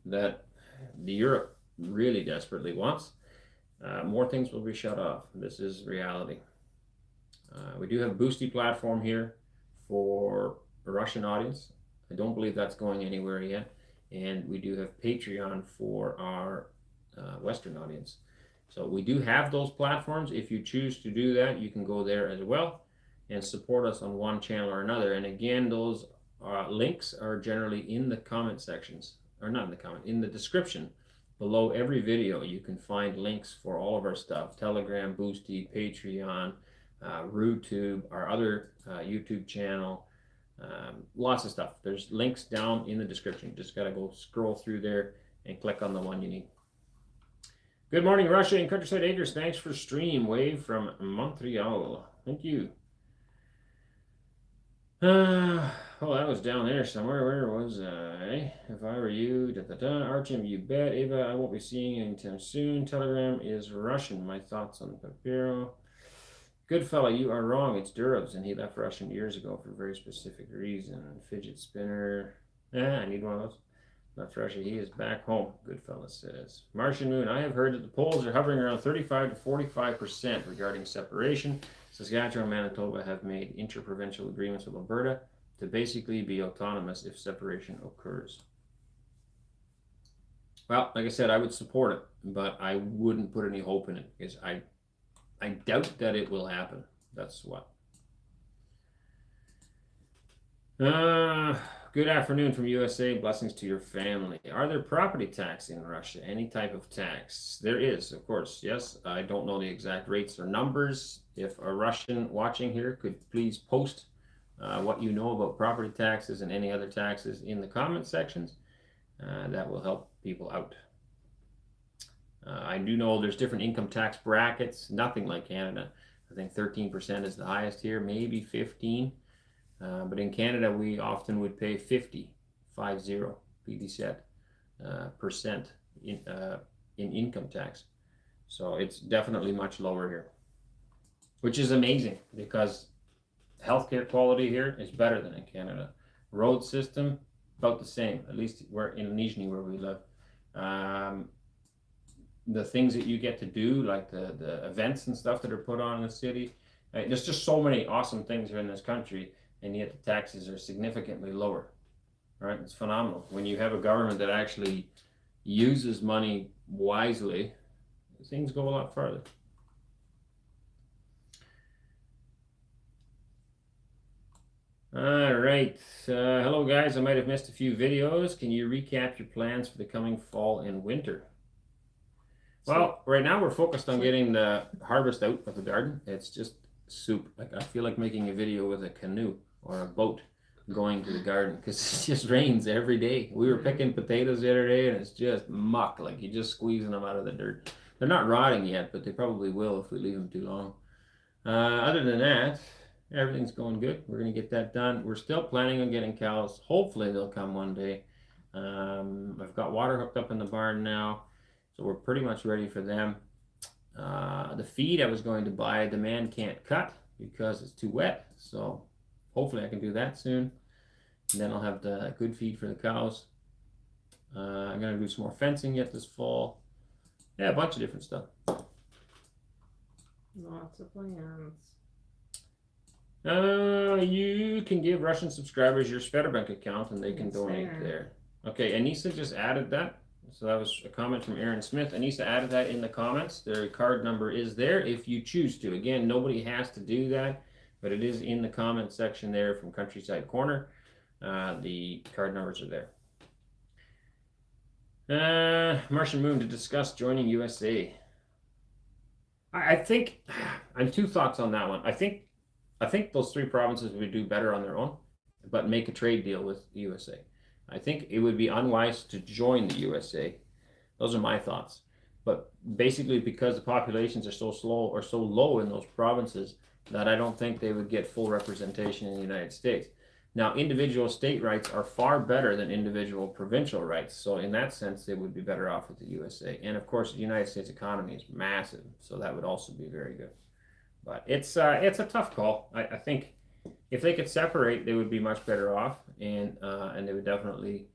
A: that the Europe really desperately wants, more things will be shut off. This is reality. We do have Boosty platform here for a Russian audience. I don't believe that's going anywhere yet. And we do have Patreon for our Western audience. So we do have those platforms. If you choose to do that, you can go there as well and support us on one channel or another. And again, those links are generally in the comment sections, or not in the comment, in the description. Below every video, you can find links for all of our stuff. Telegram, Boosty, Patreon, RooTube, our other YouTube channel, lots of stuff. There's links down in the description. You just got to go scroll through there and click on the one you need. Good morning, Russia and Countryside Acres. Thanks for stream. Wave from Montreal. Thank you. Oh, that was down there somewhere. Where was I? If I were you, Archim, you bet. Ava, I won't be seeing you anytime soon. Telegram is Russian. My thoughts on Papiro. Good fella, you are wrong. It's Durov's, and he left Russian years ago for a very specific reason. Fidget spinner. I need one of those. Left Russia. He is back home. Good fella says. Martian Moon. I have heard that the polls are hovering around 35 to 45% regarding separation. Saskatchewan and Manitoba have made interprovincial agreements with Alberta to basically be autonomous if separation occurs. Well, like I said, I would support it, but I wouldn't put any hope in it because I doubt that it will happen. That's what. Good afternoon from USA. Blessings to your family. Are there property tax in Russia? Any type of tax? There is, of course. Yes. I don't know the exact rates or numbers. If a Russian watching here could please post what you know about property taxes and any other taxes in the comment sections, that will help people out. I do know there's different income tax brackets, nothing like Canada. I think 13% is the highest here, maybe 15. But in Canada, we often would pay 50% in income tax. So it's definitely much lower here. which is amazing because healthcare quality here is better than in Canada. Road system, about the same, at least we're in Nizhny where we live. The things that you get to do, like the events and stuff that are put on in the city, there's just so many awesome things here in this country, and yet the taxes are significantly lower. Right? It's phenomenal. When you have a government that actually uses money wisely, things go a lot farther. All right. Hello, guys. I might have missed a few videos. Can you recap your plans for the coming fall and winter? Well, right now we're focused on getting the harvest out of the garden. It's just soup. Like, I feel like making a video with a canoe or a boat going to the garden because it just rains every day. We were picking potatoes the other day and it's just muck. Like, you're just squeezing them out of the dirt. They're not rotting yet, but they probably will if we leave them too long. Other than that, everything's going good. We're going to get that done. We're still planning on getting cows. Hopefully they'll come one day. I've got water hooked up in the barn now, so we're pretty much ready for them. The feed I was going to buy, the man can't cut because it's too wet, so hopefully I can do that soon. And then I'll have the good feed for the cows. I'm going to do some more fencing yet this fall. Yeah, a bunch of different stuff.
B: Lots of plans.
A: You can give Russian subscribers your Sberbank account and they can donate there. Okay, Anneesa just added that. So that was a comment from Arend Smith. Anneesa added that in the comments. Their card number is there if you choose to. Again, nobody has to do that, but it is in the comment section there from Countryside Corner. The card numbers are there. Martian Moon to discuss joining USA. I think I have two thoughts on that one. I think those three provinces would do better on their own, but make a trade deal with the USA. I think it would be unwise to join the USA. Those are my thoughts. But basically, because the populations are so slow or so low in those provinces, that I don't think they would get full representation in the United States. Now, individual state rights are far better than individual provincial rights. So in that sense, they would be better off with the USA. And of course, the United States economy is massive. So that would also be very good. But it's a tough call. I think if they could separate, they would be much better off, and they would definitely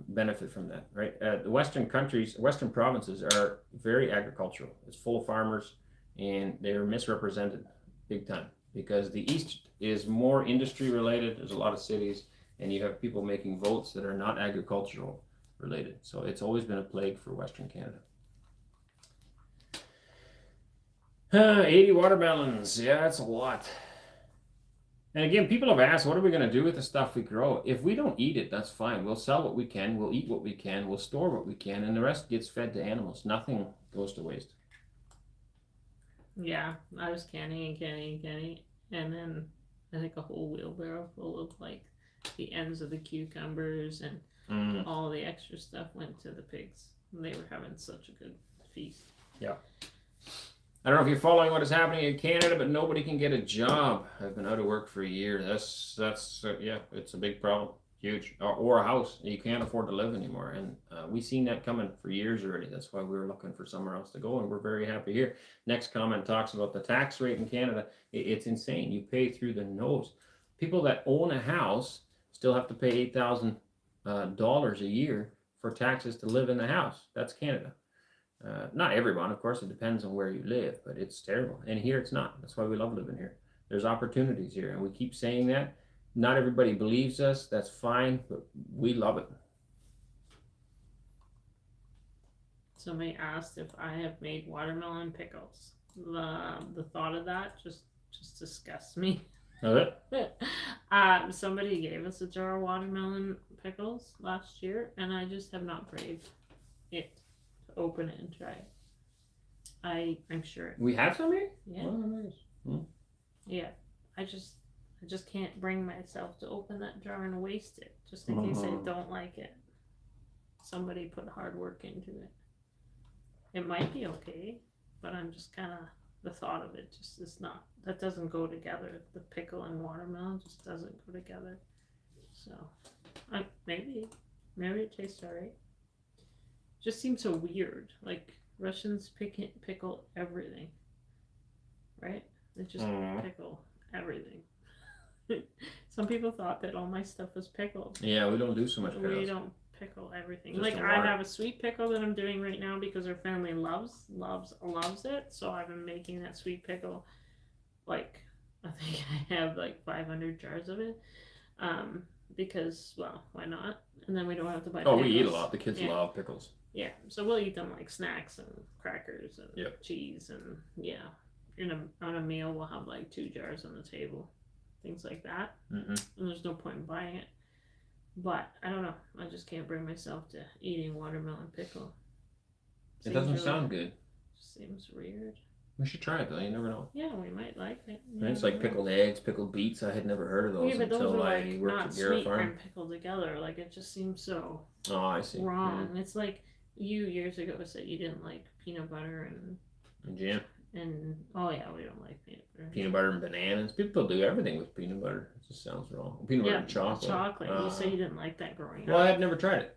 A: benefit from that, right? The Western countries, Western provinces are very agricultural. It's full of farmers, and they're misrepresented big time because the East is more industry related. There's a lot of cities, and you have people making votes that are not agricultural related. So it's always been a plague for Western Canada. 80 watermelons. Yeah, that's a lot. And again, people have asked, what are we going to do with the stuff we grow? If we don't eat it, that's fine. We'll sell what we can. We'll eat what we can. We'll store what we can. And the rest gets fed to animals. Nothing goes to waste.
B: Yeah, I was canning. And then I think a whole wheelbarrow full of like the ends of the cucumbers and all the extra stuff went to the pigs. And they were having such a good feast.
A: Yeah. I don't know if you're following what is happening in Canada, but nobody can get a job. I've been out of work for a year. That's yeah, it's a big problem, huge. Or a house. You can't afford to live anymore, and we've seen that coming for years already. That's why we were looking for somewhere else to go, and we're very happy here. Next comment talks about the tax rate in Canada. It's insane. You pay through the nose. People that own a house still have to pay $8,000 a year for taxes to live in the house. That's Canada. Not everyone, of course, it depends on where you live, but it's terrible. And here it's not. That's why we love living here. There's opportunities here, and we keep saying that. Not everybody believes us. That's fine, but we love it.
B: Somebody asked if I have made watermelon pickles. The thought of that just disgusts me. Somebody gave us a jar of watermelon pickles last year, and I just have not braved it. Open it and try it. I'm sure.
A: We have some here?
B: Yeah.
A: Oh, nice.
B: Yeah. I just can't bring myself to open that jar and waste it, just in case I don't like it. Somebody put hard work into it. It might be okay, but I'm just kind of, the thought of it just is not, that doesn't go together. The pickle and watermelon just doesn't go together. So, maybe it tastes alright. Just seems so weird. Like, Russians pickle everything, right? They just pickle everything. Some people thought that all my stuff was pickled.
A: Yeah, we don't do so much pickles.
B: We don't pickle everything.
A: Just
B: like I have a sweet pickle that I'm doing right now because our family loves it. So I've been making that sweet pickle. Like I think I have like 500 jars of it. Because well, why not? And then we don't have to buy.
A: Oh,
B: pickles.
A: we eat a lot. The kids love pickles.
B: Yeah, so we'll eat them like snacks and crackers and cheese and on a meal we'll have like 2 jars on the table, things like that. And there's no point in buying it. But I don't know. I just can't bring myself to eating watermelon pickle.
A: It doesn't sound good.
B: Seems weird.
A: We should try it though. You never know.
B: Yeah, we might like it.
A: It's like pickled eggs, pickled beets. I had never heard of those until I worked at Garrett Farm.
B: And pickled together. Like it just seems so.
A: Oh, I see.
B: Wrong. Yeah. It's like you years ago said you didn't like peanut butter
A: and jam.
B: And oh yeah, we don't like peanut butter.
A: Peanut butter and bananas. People do everything with peanut butter. It just sounds wrong. Peanut butter and chocolate.
B: Chocolate. You say you didn't like that growing up.
A: Well, I had never tried it.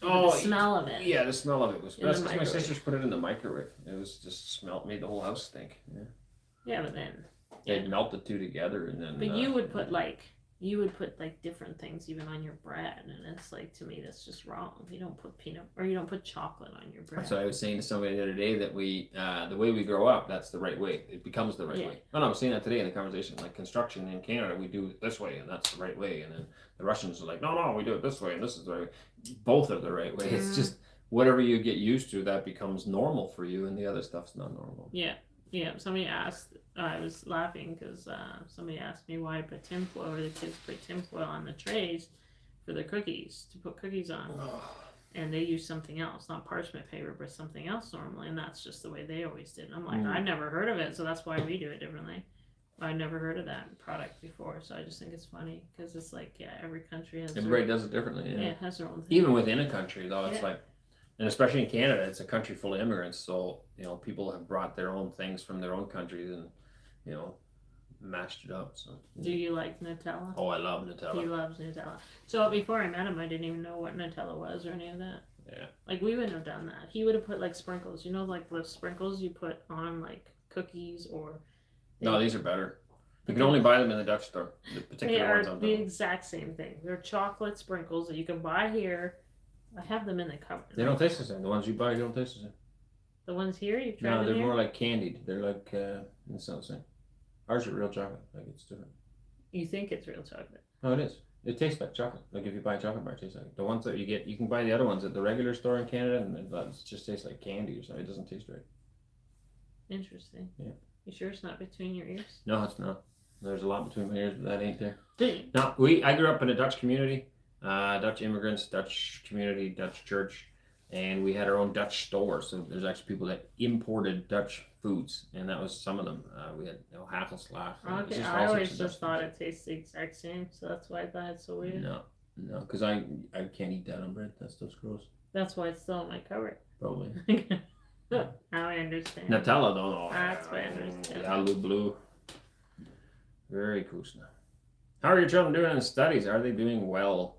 B: Oh, the smell of it.
A: Yeah, the smell of it was. That's because my sisters put it in the microwave. It was just made the whole house stink. Yeah.
B: Yeah, but then
A: they'd melt the two together and then.
B: But you would put like different things even on your bread, and it's like to me that's just wrong. You don't put you don't put chocolate on your bread.
A: That's what I was saying to somebody the other day that we the way we grow up, that's the right way. It becomes the right way. Oh no, I was saying that today in the conversation. Like construction in Canada, we do it this way, and that's the right way, and then the Russians are like, no, we do it this way, and this is the right way. Both are the right way. It's just whatever you get used to, that becomes normal for you, and the other stuff's not normal.
B: Yeah. Somebody asked. I was laughing because somebody asked me why I put tinfoil, or the kids put tinfoil on the trays for the cookies to put cookies on, and they use something else, not parchment paper, but something else normally, and that's just the way they always did. And I'm like, I've never heard of it, so that's why we do it differently. I've never heard of that product before, so I just think it's funny because it's like, every country has.
A: Everybody does it differently. Yeah,
B: it has their own thing.
A: Even within a country, though, it's like, and especially in Canada, it's a country full of immigrants, so people have brought their own things from their own countries and mashed it up. So.
B: Do you like Nutella?
A: Oh, I love Nutella.
B: He loves Nutella. So before I met him, I didn't even know what Nutella was or any of that.
A: Yeah.
B: Like we wouldn't have done that. He would have put like sprinkles. Like the sprinkles you put on like cookies or.
A: No, these are better. You can only buy them in the Dutch store. The particular ones I'm
B: the exact same thing. They're chocolate sprinkles that you can buy here. I have them in the cupboard.
A: They don't taste the same. The ones you buy don't taste the same.
B: The ones here, you've tried them
A: No, they're
B: here?
A: more like candied. They're like, it's not the same. Ours are real chocolate. Like, it's different.
B: You think it's real chocolate?
A: No, it is. It tastes like chocolate. Like if you buy a chocolate bar, it tastes like it. The ones that you get, you can buy the other ones at the regular store in Canada, and it just tastes like candy or something. It doesn't taste right.
B: Interesting.
A: Yeah.
B: You sure it's not between your ears?
A: No, it's not. There's a lot between my ears, but that ain't there.
B: Dang.
A: No, I grew up in a Dutch community, Dutch immigrants, Dutch community, Dutch church, and we had our own Dutch store. So there's actually people that imported Dutch foods, and that was some of them. We had hagelslag.
B: Okay, I always just thought it tastes the exact same, so that's why I thought it's so weird.
A: No, because I can't eat that on bread. That stuff's gross.
B: That's why it's still in my cupboard.
A: Probably.
B: Now I understand.
A: Nutella, don't know.
B: That's why I understand.
A: Alu blue. Very cool. How are your children doing in studies? Are they doing well?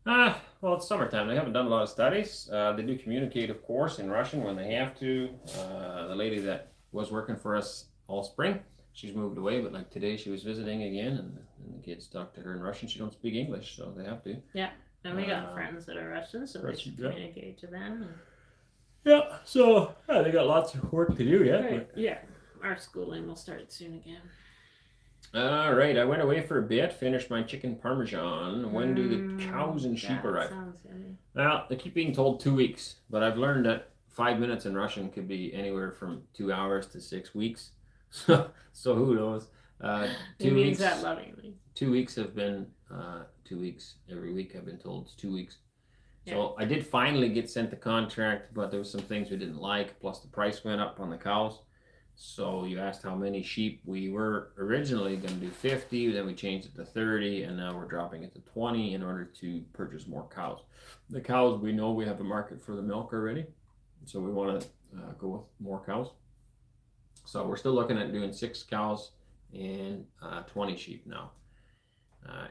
A: Well, it's summertime. They haven't done a lot of studies. They do communicate, of course, in Russian when they have to. The lady that was working for us all spring, she's moved away, but like today she was visiting again, and the kids talk to her in Russian. She don't speak English, so they have to.
B: Yeah, and we got friends that are Russian, so they should communicate to them. And...
A: Yeah, so they got lots of work to do yet.
B: Right. Yeah, our schooling will start soon again.
A: All right, I went away for a bit, finished my chicken parmesan. When do the cows and sheep arrive?
B: Sounds yummy.
A: Well, they keep being told 2 weeks, but I've learned that 5 minutes in Russian could be anywhere from 2 hours to 6 weeks. So who knows? 2
B: he means
A: weeks.
B: that lovingly.
A: 2 weeks have been 2 weeks. Every week I've been told it's 2 weeks. So I did finally get sent the contract, but there was some things we didn't like. Plus the price went up on the cows. So you asked how many sheep. We were originally going to do 50, then we changed it to 30, and now we're dropping it to 20 in order to purchase more cows. The cows, we know we have a market for the milk already, so we want to go with more cows. So we're still looking at doing 6 cows and 20 sheep now.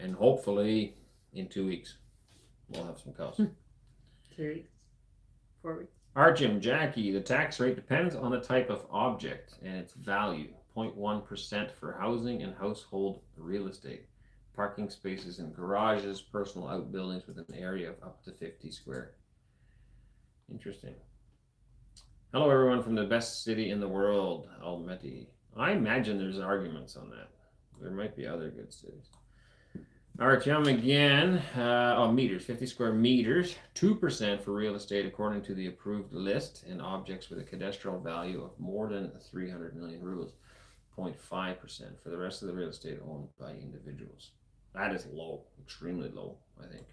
A: And hopefully in 2 weeks, we'll have some cows.
B: 3 weeks. 4 weeks.
A: Arjun, Jackie, the tax rate depends on the type of object and its value. 0.1% for housing and household real estate. Parking spaces in garages, personal outbuildings with an area of up to 50 square. Interesting. Hello, everyone from the best city in the world, Almaty. I imagine there's arguments on that. There might be other good cities. Artyom again. Meters, 50 square meters, 2% for real estate according to the approved list, and objects with a cadastral value of more than 300 million rubles, 0.5% for the rest of the real estate owned by individuals. That is low, extremely low, I think.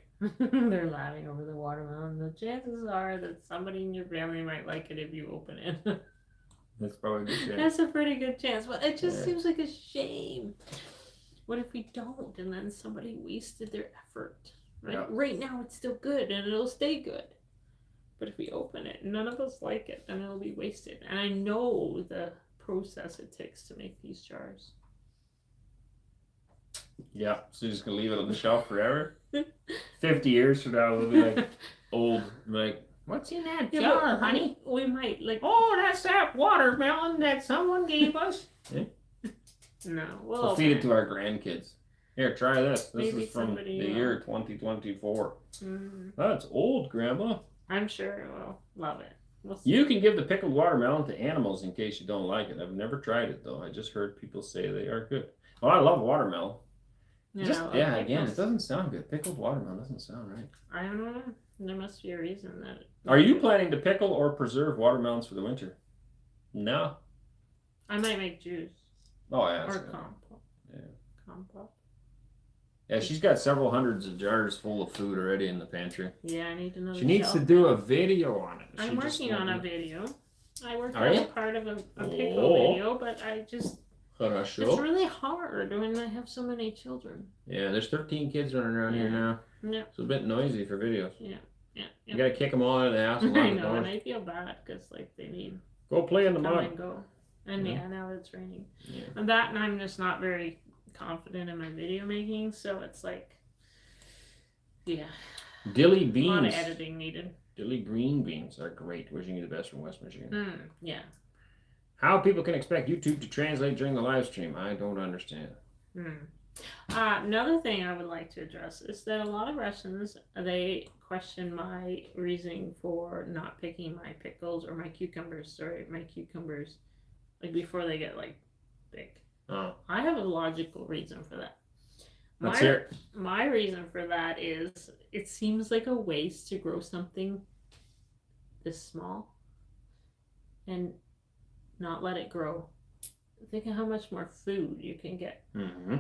B: They're laughing over the watermelon. The chances are that somebody in your family might like it if you open it.
A: That's probably a good chance.
B: That's a pretty good chance, but it just seems like a shame. What if we don't, and then somebody wasted their effort? Right?
A: Yeah.
B: Right now, it's still good, and it'll stay good. But if we open it, none of us like it, then it'll be wasted. And I know the process it takes to make these jars.
A: Yeah, so you're just gonna leave it on the shelf forever? 50 years from now, we'll be like old, like, what's in that jar, honey?
B: We might like.
A: Oh, that's that watermelon that someone gave us.
B: No,
A: we'll feed it to our grandkids. Here, try this. This
B: Maybe
A: is from the year 2024. That's old, Grandma.
B: I'm sure we'll love it.
A: You can give the pickled watermelon to animals in case you don't like it. I've never tried it though. I just heard people say they are good. Oh, I love watermelon.
B: Yeah,
A: Again, it doesn't sound good. Pickled watermelon doesn't sound right.
B: I don't know. There must be a reason that.
A: Are you planning to pickle or preserve watermelons for the winter? No.
B: I might make juice.
A: Oh yeah.
B: Or compote.
A: Yeah.
B: Compote.
A: Yeah, she's got several hundreds of jars full of food already in the pantry.
B: Yeah, I need another.
A: She needs to do a video on it.
B: I'm working on a video. I worked
A: Are
B: on
A: you?
B: a part of a pickle video, but I just. It's really hard when I have so many children.
A: Yeah, there's 13 kids running around here now.
B: Yeah.
A: It's a bit noisy for videos.
B: Yeah.
A: You gotta kick them all out of the house.
B: I know, and I feel bad because like they need.
A: Go play in the mud.
B: And go. And now it's raining.
A: Yeah.
B: And I'm just not very confident in my video making, so it's like,
A: Dilly beans.
B: A lot of editing needed.
A: Dilly green beans are great. Wishing you the best from West Michigan.
B: Yeah.
A: How people can expect YouTube to translate during the live stream, I don't understand.
B: Another thing I would like to address is that a lot of Russians, they question my reasoning for not picking my pickles or my cucumbers, like before they get like big.
A: Oh.
B: I have a logical reason for that.
A: Let's hear it.
B: My reason for that is it seems like a waste to grow something this small and not let it grow. Think of how much more food you can get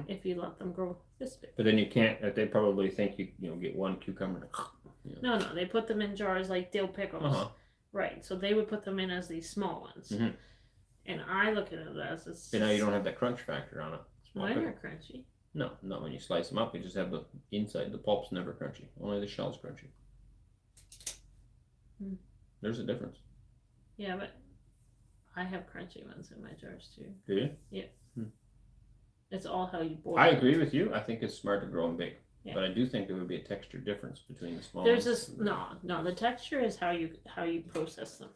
B: if you let them grow this big.
A: But then you can't. They probably think you get one cucumber.
B: No, they put them in jars like dill pickles. Right, so they would put them in as these small ones. And I look at it as this.
A: But now you don't have that crunch factor on it.
B: Mine are crunchy.
A: No, not when you slice them up. You just have the inside. The pulp's never crunchy. Only the shell's crunchy. There's a difference.
B: Yeah, but I have crunchy ones in my jars too.
A: Do you?
B: Yeah. It's all how you boil.
A: I agree with you. I think it's smart to grow them big.
B: Yeah.
A: But I do think there would be a texture difference between the small
B: There's
A: ones.
B: this no. The texture is how you process them.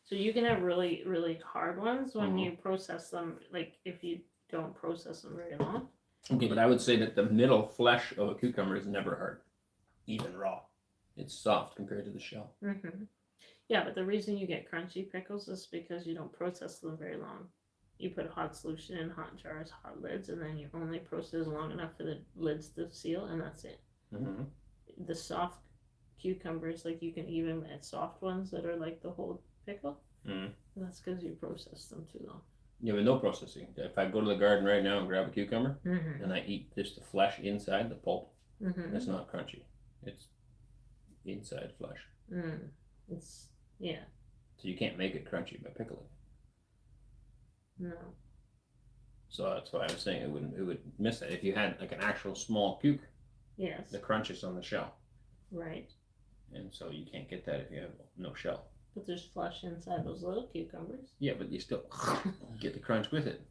B: So you can have really, really hard ones when you process them. Like if you don't process them very long.
A: Okay, but I would say that the middle flesh of a cucumber is never hard, even raw. It's soft compared to the shell.
B: Yeah, but the reason you get crunchy pickles is because you don't process them very long. You put hot solution in hot jars, hot lids, and then you only process long enough for the lids to seal, and that's it. The soft cucumbers, like you can even get soft ones that are like the whole pickle. That's because you process them too long.
A: Yeah, but no processing. If I go to the garden right now and grab a cucumber and I eat just the flesh inside, the pulp, that's not crunchy. It's inside flesh.
B: It's
A: So you can't make it crunchy by pickling.
B: No.
A: So that's why I was saying it would miss that if you had like an actual small cuke.
B: Yes.
A: The crunch is on the shell.
B: Right.
A: And so you can't get that if you have no shell.
B: But there's flesh inside those little cucumbers.
A: Yeah, but you still get the crunch with it.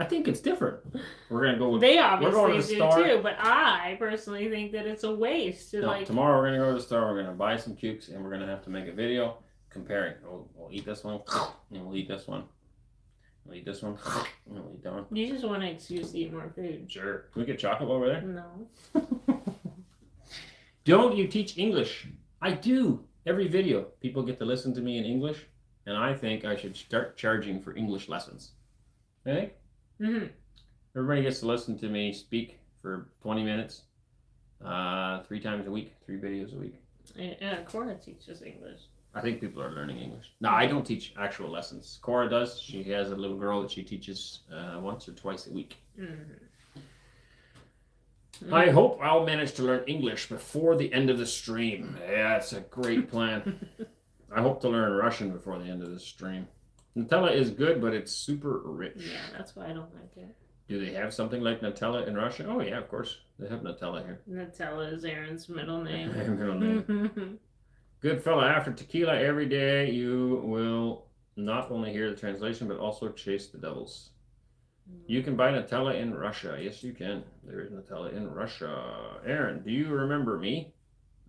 A: I think it's different. We're gonna go with.
B: They obviously do too, but I personally think that it's a waste to like.
A: Tomorrow we're gonna go to the store. We're gonna buy some cukes, and we're gonna have to make a video comparing. We'll eat this one, and we'll eat this one, I'll eat this one. I'll eat that one.
B: You just want an excuse to eat more food.
A: Sure. Can we get chocolate over there?
B: No.
A: Don't you teach English? I do. Every video, people get to listen to me in English, and I think I should start charging for English lessons. Okay?
B: Mm-hmm.
A: Everybody gets to listen to me speak for 20 minutes, 3 times a week, 3 videos a week.
B: And Cora teaches English.
A: I think people are learning English. No, I don't teach actual lessons. Cora does. She has a little girl that she teaches once or twice a week.
B: Mm-hmm.
A: I hope I'll manage to learn English before the end of the stream. Yeah, it's a great plan. I hope to learn Russian before the end of the stream. Nutella is good, but it's super rich.
B: Yeah, that's why I don't like it.
A: Do they have something like Nutella in Russia? Oh, yeah, of course. They have Nutella here.
B: Nutella is Aaron's middle name.
A: Middle name. Good fella, after tequila every day, you will not only hear the translation, but also chase the devils. You can buy Nutella in Russia. Yes, you can. There is Nutella in Russia. Aaron, do you remember me?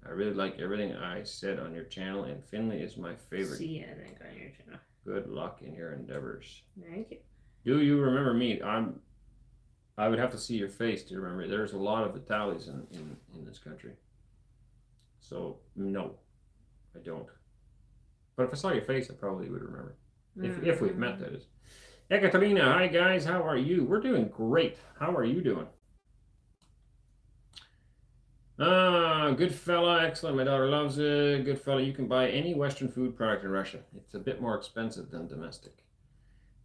A: I really like everything I said on your channel, and Finley is my favorite.
B: See, I think on your channel.
A: Good luck in your endeavors.
B: Thank you.
A: Do you remember me? I would have to see your face to remember. There's a lot of Italis in this country. So, no, I don't. But if I saw your face, I probably would remember. If we've met, that is. Ekaterina, hi guys, how are you? We're doing great. How are you doing? Good fella, excellent. My daughter loves it. Good fella, you can buy any Western food product in Russia. It's a bit more expensive than domestic.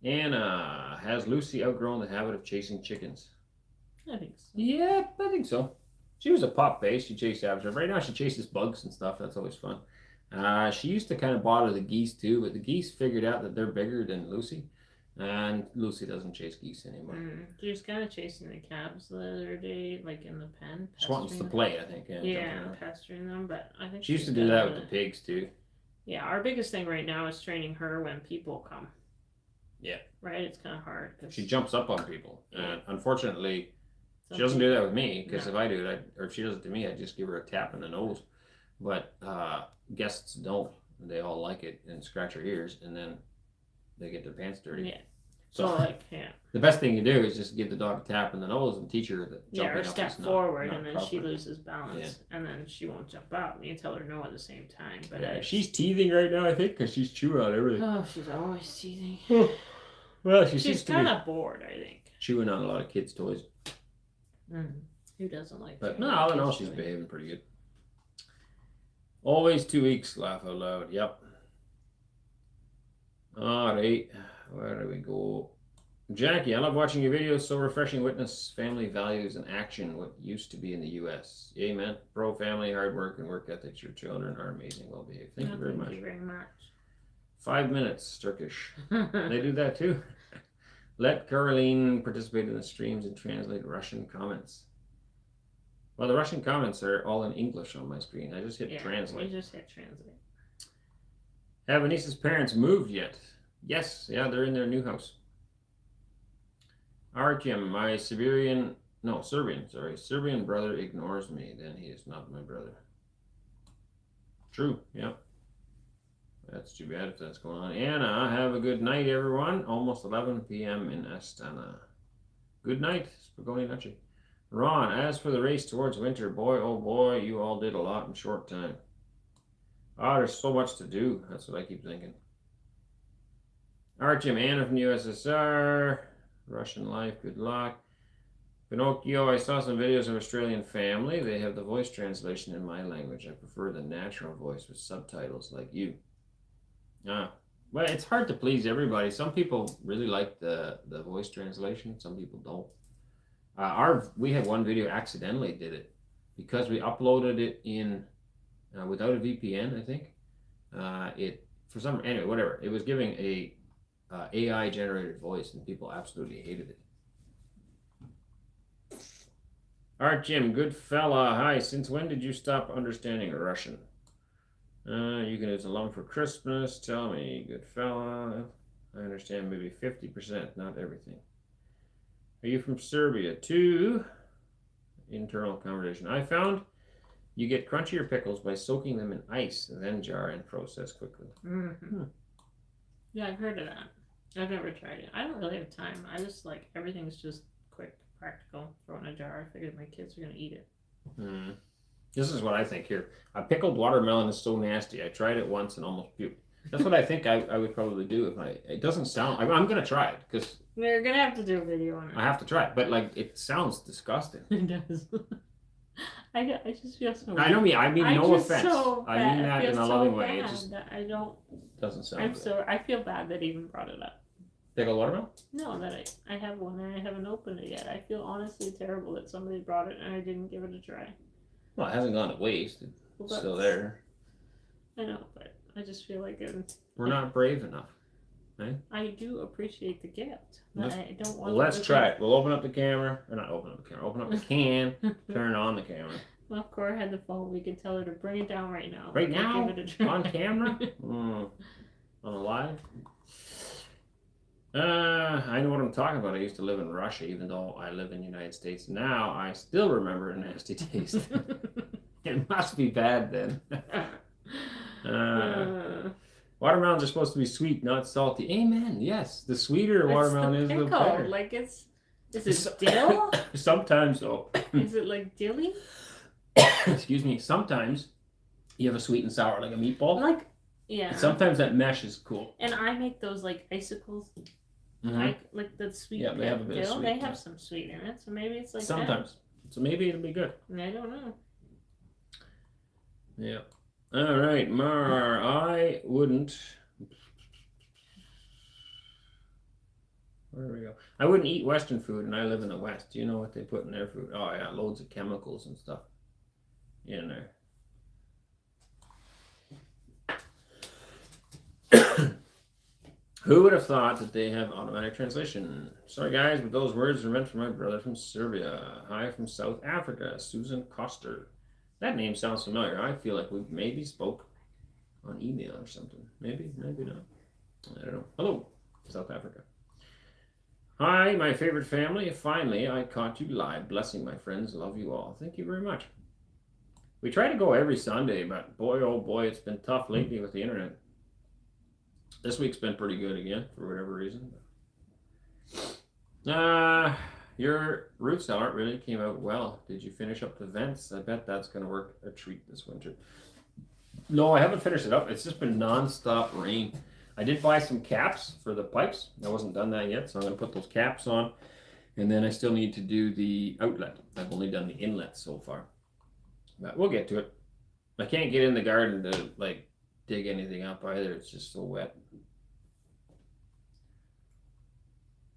A: Anna, has Lucy outgrown the habit of chasing chickens?
B: I think so.
A: Yeah, I think so. She was a pop base. She chased average. Right now she chases bugs and stuff. That's always fun. She used to kind of bother the geese too, but the geese figured out that they're bigger than Lucy. And Lucy doesn't chase geese anymore.
B: She was kind of chasing the calves the other day, like in the pen.
A: She wants to play, I think.
B: Yeah, pestering them, but I think
A: she used to do that with the pigs too.
B: Yeah, our biggest thing right now is training her when people come.
A: Yeah.
B: Right? It's kind of hard.
A: She jumps up on people. And unfortunately, she doesn't do that with me, because if I do it, or if she does it to me, I just give her a tap in the nose. But guests don't. They all like it and scratch her ears, and then they get their pants dirty.
B: Yeah. So
A: the best thing you do is just give the dog a tap in the nose and teach her that jumping
B: or step
A: up is
B: forward,
A: not
B: and then
A: proper.
B: she loses balance, and then she won't jump up. And you tell her no at the same time. But
A: she's teething right now, I think, because she's chewing on everything.
B: Oh, she's always teething.
A: Well,
B: she's kind of bored, I think.
A: Chewing on a lot of kids' toys.
B: Who doesn't like?
A: But no, all in all, she's behaving pretty good. Always 2 weeks. Laugh out loud. Yep. All right. Where do we go? Jackie, I love watching your videos. So refreshing. Witness family values and action. What used to be in the U.S. Amen. Pro family, hard work, and work ethics. Your children are amazing. Well behaved. Thank you very much.
B: Thank you very much.
A: 5 minutes. Turkish. They do that too. Let Caroline participate in the streams and translate Russian comments. Well, the Russian comments are all in English on my screen. I just hit translate.
B: You just hit translate.
A: Have Anneesa's parents moved yet? Yes. Yeah, they're in their new house. Artyom, my Serbian brother ignores me. Then he is not my brother. True. Yep. That's too bad if that's going on. Anna, have a good night, everyone. Almost 11 p.m. in Astana. Good night, Spagoni Nachi. Ron, as for the race towards winter, boy, oh boy, you all did a lot in a short time. There's so much to do. That's what I keep thinking. Artyom, Anna from the USSR. Russian life, good luck. Pinocchio, I saw some videos of Australian family. They have the voice translation in my language. I prefer the natural voice with subtitles like you. Well, it's hard to please everybody. Some people really like the voice translation. Some people don't. We had one video accidentally did it because we uploaded it in without a VPN. I think anyway, whatever. It was giving a AI generated voice, and people absolutely hated it. Art Jim, good fella. Hi. Since when did you stop understanding Russian? You can use a lump for Christmas. Tell me, good fella. I understand maybe 50%, not everything. Are you from Serbia too? Internal conversation. I found you get crunchier pickles by soaking them in ice, then jar and process quickly.
B: Yeah, I've heard of that. I've never tried it. I don't really have time. I just like everything's just quick, practical. Throw in a jar. I figured my kids are gonna eat it.
A: Mm. This is what I think here. A pickled watermelon is so nasty. I tried it once and almost puked. That's what I think I would probably do if I. It doesn't sound. I'm gonna try it because
B: We're gonna have to do a video on it.
A: I have to try it. But like, it sounds disgusting.
B: It does. I just feel so.
A: I know me. I mean, no offense.
B: So
A: I mean that in a loving way. It just
B: I don't.
A: doesn't sound.
B: I'm
A: good.
B: so. I feel bad that I even brought it up.
A: Pickled watermelon?
B: No, that I have one and I haven't opened it yet. I feel honestly terrible that somebody brought it and I didn't give it a try.
A: Well, it hasn't gone to waste. It's still there.
B: I know, but I just feel like
A: we're not brave enough. Right?
B: I do appreciate the gift. I don't want.
A: Let's try it. We'll open up the camera. Or not open up the camera. Open up the can. Turn on the camera.
B: Well, if Cora had the phone, we could tell her to bring it down right now.
A: Right now?
B: Give it a try.
A: On camera? On a live? I know what I'm talking about. I used to live in Russia, even though I live in the United States. Now I still remember a nasty taste. It must be bad then. Watermelons are supposed to be sweet, not salty. Amen. Yes, the sweeter watermelon is, the better.
B: Like is it dill?
A: Sometimes though.
B: Is it like dilly?
A: Excuse me. Sometimes you have a sweet and sour, like a meatball.
B: Like, yeah.
A: And sometimes that mesh is cool.
B: And I make those like icicles.
A: Mm-hmm.
B: Like the sweet.
A: Yeah, they have a bit of
B: dill.
A: sweet.
B: They have some sweet in it, so maybe it's like
A: sometimes. So maybe it'll be good.
B: I don't know.
A: Yeah. All right, Mar. I wouldn't. Where do we go? I wouldn't eat Western food, and I live in the West. Do you know what they put in their food? Oh yeah, loads of chemicals and stuff in there. Who would have thought that they have automatic translation? Sorry guys, but those words are meant for my brother from Serbia. Hi from South Africa, Susan Koster. That name sounds familiar. I feel like we maybe spoke on email or something. Maybe not. I don't know. Hello, South Africa. Hi, my favorite family. Finally, I caught you live. Blessing, my friends. Love you all. Thank you very much. We try to go every Sunday, but boy, oh boy, it's been tough lately with the internet. This week's been pretty good again, for whatever reason. Your root salad really came out well. Did you finish up the vents? I bet that's going to work a treat this winter. No, I haven't finished it up. It's just been non-stop rain. I did buy some caps for the pipes. I wasn't done that yet, so I'm going to put those caps on. And then I still need to do the outlet. I've only done the inlet so far. But we'll get to it. I can't get in the garden to, like, dig anything up either. It's just so wet.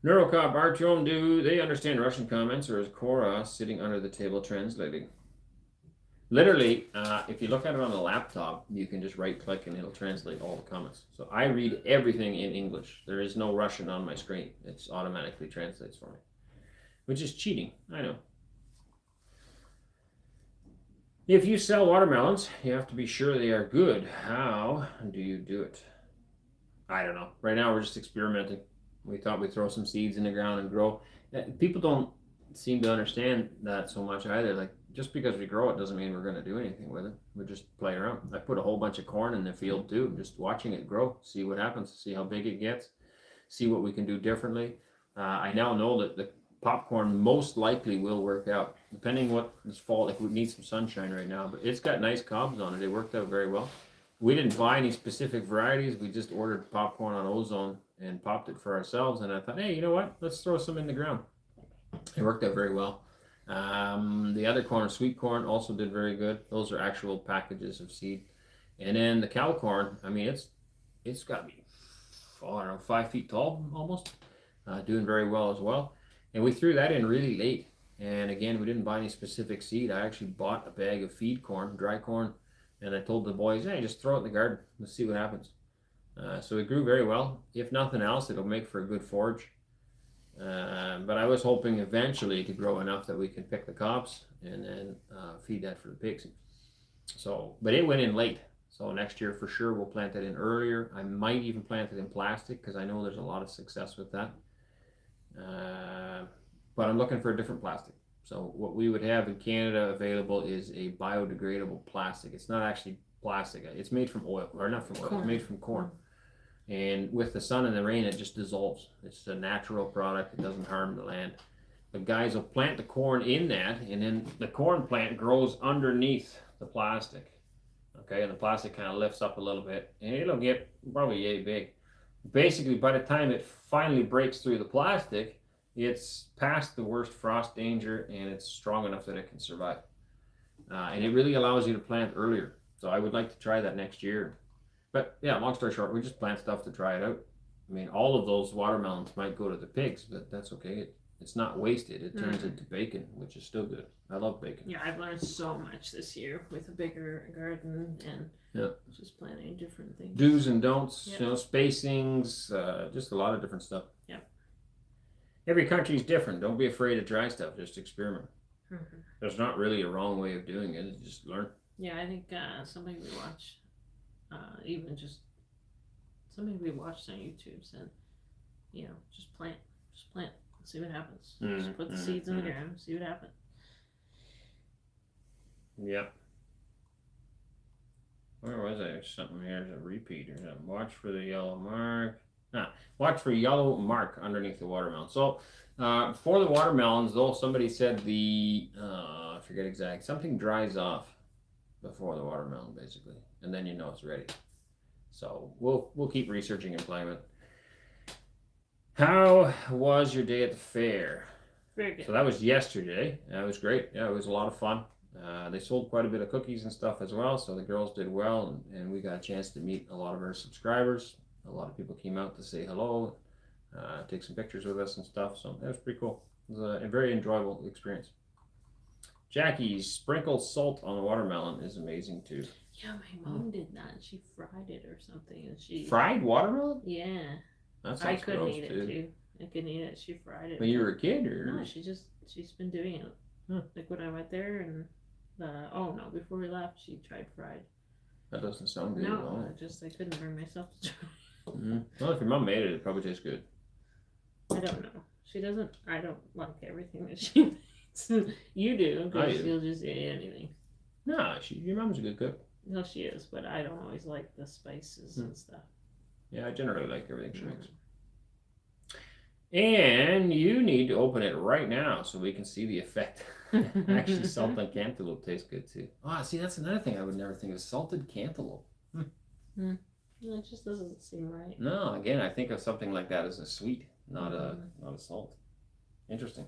A: Neurocop, Artyom, do they understand Russian comments, or is Cora sitting under the table translating? Literally, if you look at it on a laptop, you can just right-click and it'll translate all the comments. So I read everything in English. There is no Russian on my screen. It automatically translates for me, which is cheating. I know. If you sell watermelons, you have to be sure they are good. How do you do it? I don't know. Right now, we're just experimenting. We thought we'd throw some seeds in the ground and grow. People don't seem to understand that so much either. Like, just because we grow it doesn't mean we're going to do anything with it. We just play around. I put a whole bunch of corn in the field too, just watching it grow, see what happens, see how big it gets, see what we can do differently. I now know that the popcorn most likely will work out, depending what this fall. Like, we need some sunshine right now, but it's got nice cobs on it. It worked out very well. We didn't buy any specific varieties. We just ordered popcorn on Ozone and popped it for ourselves. And I thought, hey, you know what? Let's throw some in the ground. It worked out very well. The other corn, sweet corn, also did very good. Those are actual packages of seed. And then the cow corn, I mean, it's got to be, I don't know, 5 feet tall almost. Doing very well as well. And we threw that in really late. And again, we didn't buy any specific seed. I actually bought a bag of feed corn, dry corn. And I told the boys, hey, just throw it in the garden. Let's see what happens. So it grew very well. If nothing else, it'll make for a good forage. But I was hoping eventually to grow enough that we could pick the cobs and then feed that for the pigs. So, but it went in late. So next year for sure we'll plant it in earlier. I might even plant it in plastic because I know there's a lot of success with that. But I'm looking for a different plastic. So what we would have in Canada available is a biodegradable plastic. It's not actually plastic. It's made from oil, or not from oil. Corn. It's made from corn. And with the sun and the rain, it just dissolves. It's a natural product. It doesn't harm the land. The guys will plant the corn in that, and then the corn plant grows underneath the plastic. Okay, and the plastic kind of lifts up a little bit, and it'll get probably yay big. Basically, by the time it finally breaks through the plastic, it's past the worst frost danger, and it's strong enough that it can survive. And it really allows you to plant earlier. So I would like to try that next year. But yeah, long story short, we just plant stuff to try it out. I mean, all of those watermelons might go to the pigs, but that's okay. It's not wasted. It turns into bacon, which is still good. I love bacon.
B: Yeah, I've learned so much this year with a bigger garden and just planting different things.
A: Do's and don'ts, spacings, just a lot of different stuff.
B: Yeah.
A: Every country's different. Don't be afraid to try stuff. Just experiment. There's not really a wrong way of doing it. Just learn.
B: Yeah, I think somebody we watch, even just somebody we watched on YouTube said, just plant, see what happens. Just put the seeds in the ground, see what happens.
A: Yep. Where was I? Something here. There's a repeat or something. Watch for the yellow mark. Watch for yellow mark underneath the watermelon. So for the watermelons, though, somebody said I forget exactly, something dries off before the watermelon, basically, and then you know it's ready. So we'll keep researching and playing with it. How was your day at the fair?
B: Very good.
A: So that was yesterday. That was great. Yeah, it was a lot of fun. They sold quite a bit of cookies and stuff as well, so the girls did well, and we got a chance to meet a lot of our subscribers. A lot of people came out to say hello, take some pictures with us and stuff, so that was pretty cool. It was a very enjoyable experience. Jackie's sprinkled salt on the watermelon is amazing too.
B: Yeah, my mom did that. She fried it or something, and she
A: fried watermelon.
B: Yeah,
A: I
B: couldn't eat it too. I couldn't eat it. She fried it.
A: When you were a kid, or
B: no? She's been doing it. Like when I went there, and before we left, she tried fried.
A: That doesn't sound good at all.
B: I couldn't bring myself to try.
A: Well, if your mom made it, it probably tastes good.
B: I don't know. She doesn't. I don't like everything that she makes. You do, because she'll just eat anything.
A: No, your mom's a good cook.
B: No, she is, but I don't always like the spices and stuff.
A: Yeah, I generally like everything she makes. And you need to open it right now so we can see the effect. Actually, salt and cantaloupe tastes good too. See, that's another thing I would never think of. Salted cantaloupe.
B: It just doesn't seem right.
A: No, again, I think of something like that as a sweet, not a salt. Interesting.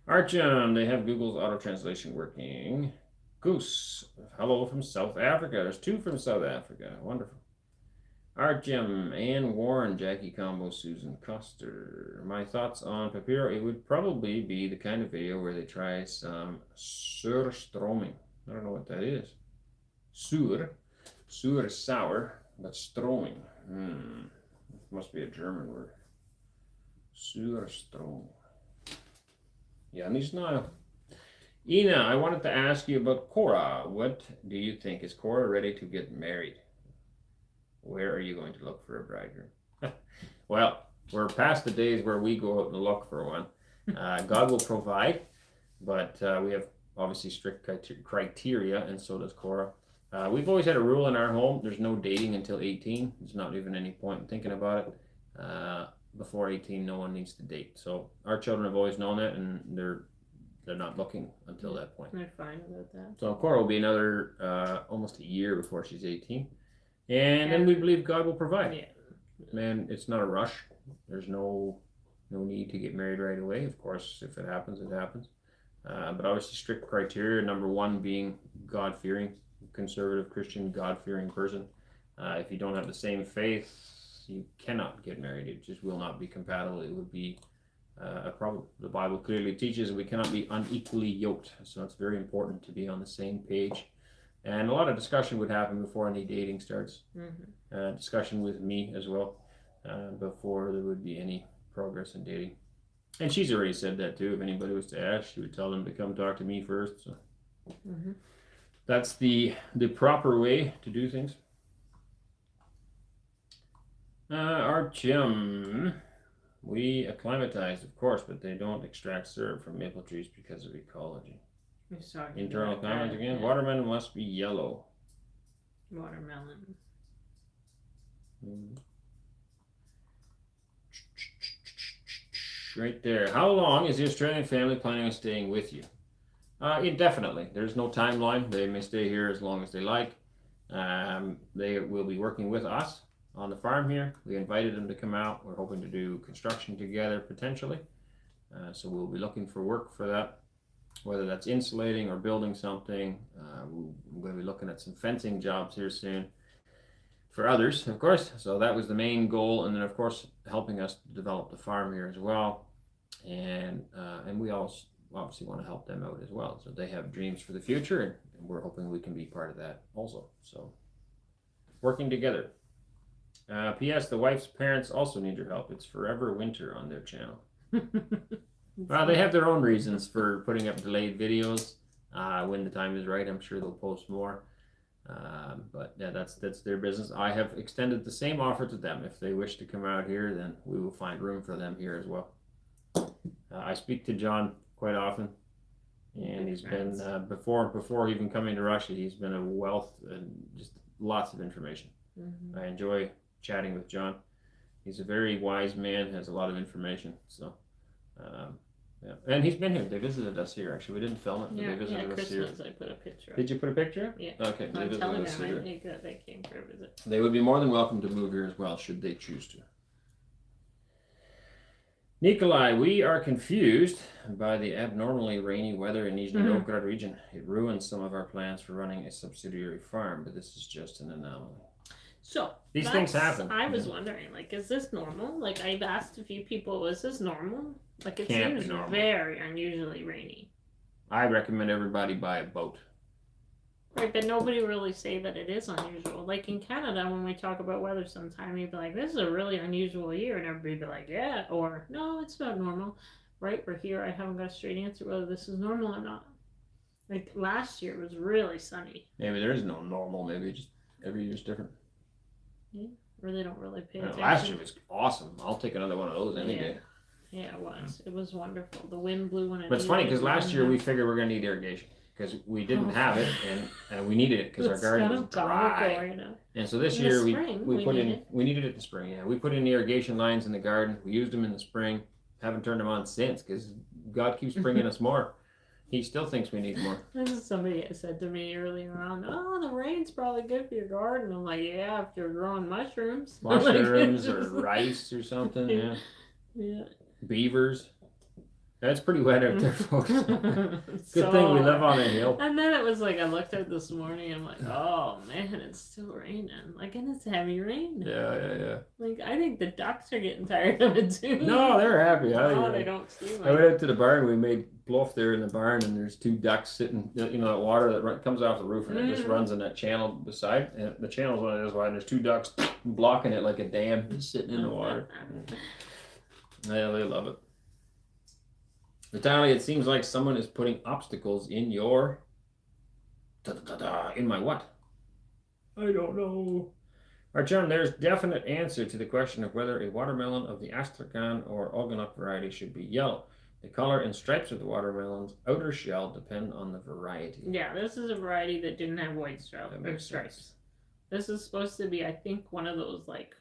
A: Archum, they have Google's auto translation working. Goose, hello from South Africa. There's 2 from South Africa. Wonderful. Archum, Ann Warren, Jackie Combo, Susan Custer. My thoughts on Papiro, it would probably be the kind of video where they try some surströmming. I don't know what that is. Sur is sour, but strömming. Must be a German word. Surströmming. Ja, nicht neu. Ina, I wanted to ask you about Cora. What do you think? Is Cora ready to get married? Where are you going to look for a bridegroom? Well, we're past the days where we go out and look for one. God will provide, but we have obviously strict criteria, and so does Cora. We've always had a rule in our home. There's no dating until 18. There's not even any point in thinking about it. Before 18, no one needs to date. So our children have always known that, and they're not looking until that point.
B: They're fine about that.
A: So Cora will be another almost a year before she's 18. And then we believe God will provide.
B: Yeah.
A: Man, it's not a rush. There's no need to get married right away. Of course, if it happens, it happens. But obviously strict criteria. Number 1 being God-fearing, conservative Christian, God-fearing person. If you don't have the same faith, you cannot get married. It just will not be compatible. It would be a problem. The Bible clearly teaches we cannot be unequally yoked. So it's very important to be on the same page. And a lot of discussion would happen before any dating starts. Discussion with me as well, before there would be any progress in dating. And she's already said that too. If anybody was to ask, she would tell them to come talk to me first. So that's the proper way to do things. Our gym, we acclimatized, of course, but they don't extract syrup from maple trees because of ecology. Internal comment again. Yeah. Watermelon must be yellow.
B: Watermelon.
A: Right there. How long is the Australian family planning on staying with you? Indefinitely. There's no timeline. They may stay here as long as they like. They will be working with us on the farm here. We invited them to come out. We're hoping to do construction together potentially. So we'll be looking for work for that, whether that's insulating or building something. We're going to be looking at some fencing jobs here soon for others, of course. So that was the main goal. And then, of course, helping us develop the farm here as well. And we also obviously want to help them out as well. So they have dreams for the future, and we're hoping we can be part of that also. So working together. P.S. The wife's parents also need your help. It's forever winter on their channel. Well, they have their own reasons for putting up delayed videos. When the time is right, I'm sure they'll post more. But yeah, that's their business. I have extended the same offer to them. If they wish to come out here, then we will find room for them here as well. I speak to John quite often, and he's been before even coming to Russia, he's been a wealth and just lots of information. Mm-hmm. I enjoy chatting with John. He's a very wise man, has a lot of information. So, yeah, and he's been here. They visited us here. Actually, we didn't film it, but they visited us here.
B: Christmas, I put a picture.
A: Did you put a picture?
B: Yeah.
A: Okay.
B: I'm telling them they came for a visit.
A: They would be more than welcome to move here as well, should they choose to. Nikolai, we are confused by the abnormally rainy weather in Nizhny Novgorod region. It ruins some of our plans for running a subsidiary farm, but this is just an anomaly.
B: So
A: these things happen.
B: I was wondering, like, is this normal? Like, I've asked a few people, is this normal? Like, it seems very unusually rainy.
A: I recommend everybody buy a boat.
B: Right, but nobody really say that it is unusual. Like in Canada, when we talk about weather sometime, you'd be like, this is a really unusual year. And everybody be like, yeah, or no, it's about normal. Right, we're here. I haven't got a straight answer whether this is normal or not. Like last year was really sunny.
A: Maybe there is no normal. Maybe just every year's different.
B: Yeah, or they don't really pay attention.
A: Last year was awesome. I'll take another one of those any day.
B: Yeah, it was. It was wonderful. The wind blew when it.
A: But it's funny because last year we figured we're going to need irrigation because we didn't have it and we needed it because our garden was dry.
B: Right now.
A: And so this year we needed it in the spring. Yeah, we put in the irrigation lines in the garden. We used them in the spring. Haven't turned them on since because God keeps bringing us more. He still thinks we need more.
B: This is somebody said to me earlier on, oh, the rain's probably good for your garden. I'm like, yeah, if you're growing mushrooms.
A: Mushrooms or rice or something, yeah.
B: Yeah.
A: Beavers. That's pretty wet out there, folks. Good thing we live on a hill.
B: And then it was like, I looked out this morning, I'm like, oh man, it's still raining. Like, and it's heavy rain.
A: Yeah.
B: Like, I think the ducks are getting tired of it too.
A: No, they're happy.
B: They don't seem like
A: I went out to the barn, we made bluff there in the barn, and there's two ducks sitting, that water that comes off the roof and it just runs in that channel beside. And the channel's one of those wide, and there's two ducks blocking it like a dam, just sitting in the water. Yeah, they love it. Vitaly, it seems like someone is putting obstacles in your... In my what? I don't know. Archon, there's definite answer to the question of whether a watermelon of the Astrakhan or Ogonok variety should be yellow. The color and stripes of the watermelon's outer shell depend on the variety.
B: Yeah, this is a variety that didn't have white stripes. This is supposed to be, I think, one of those like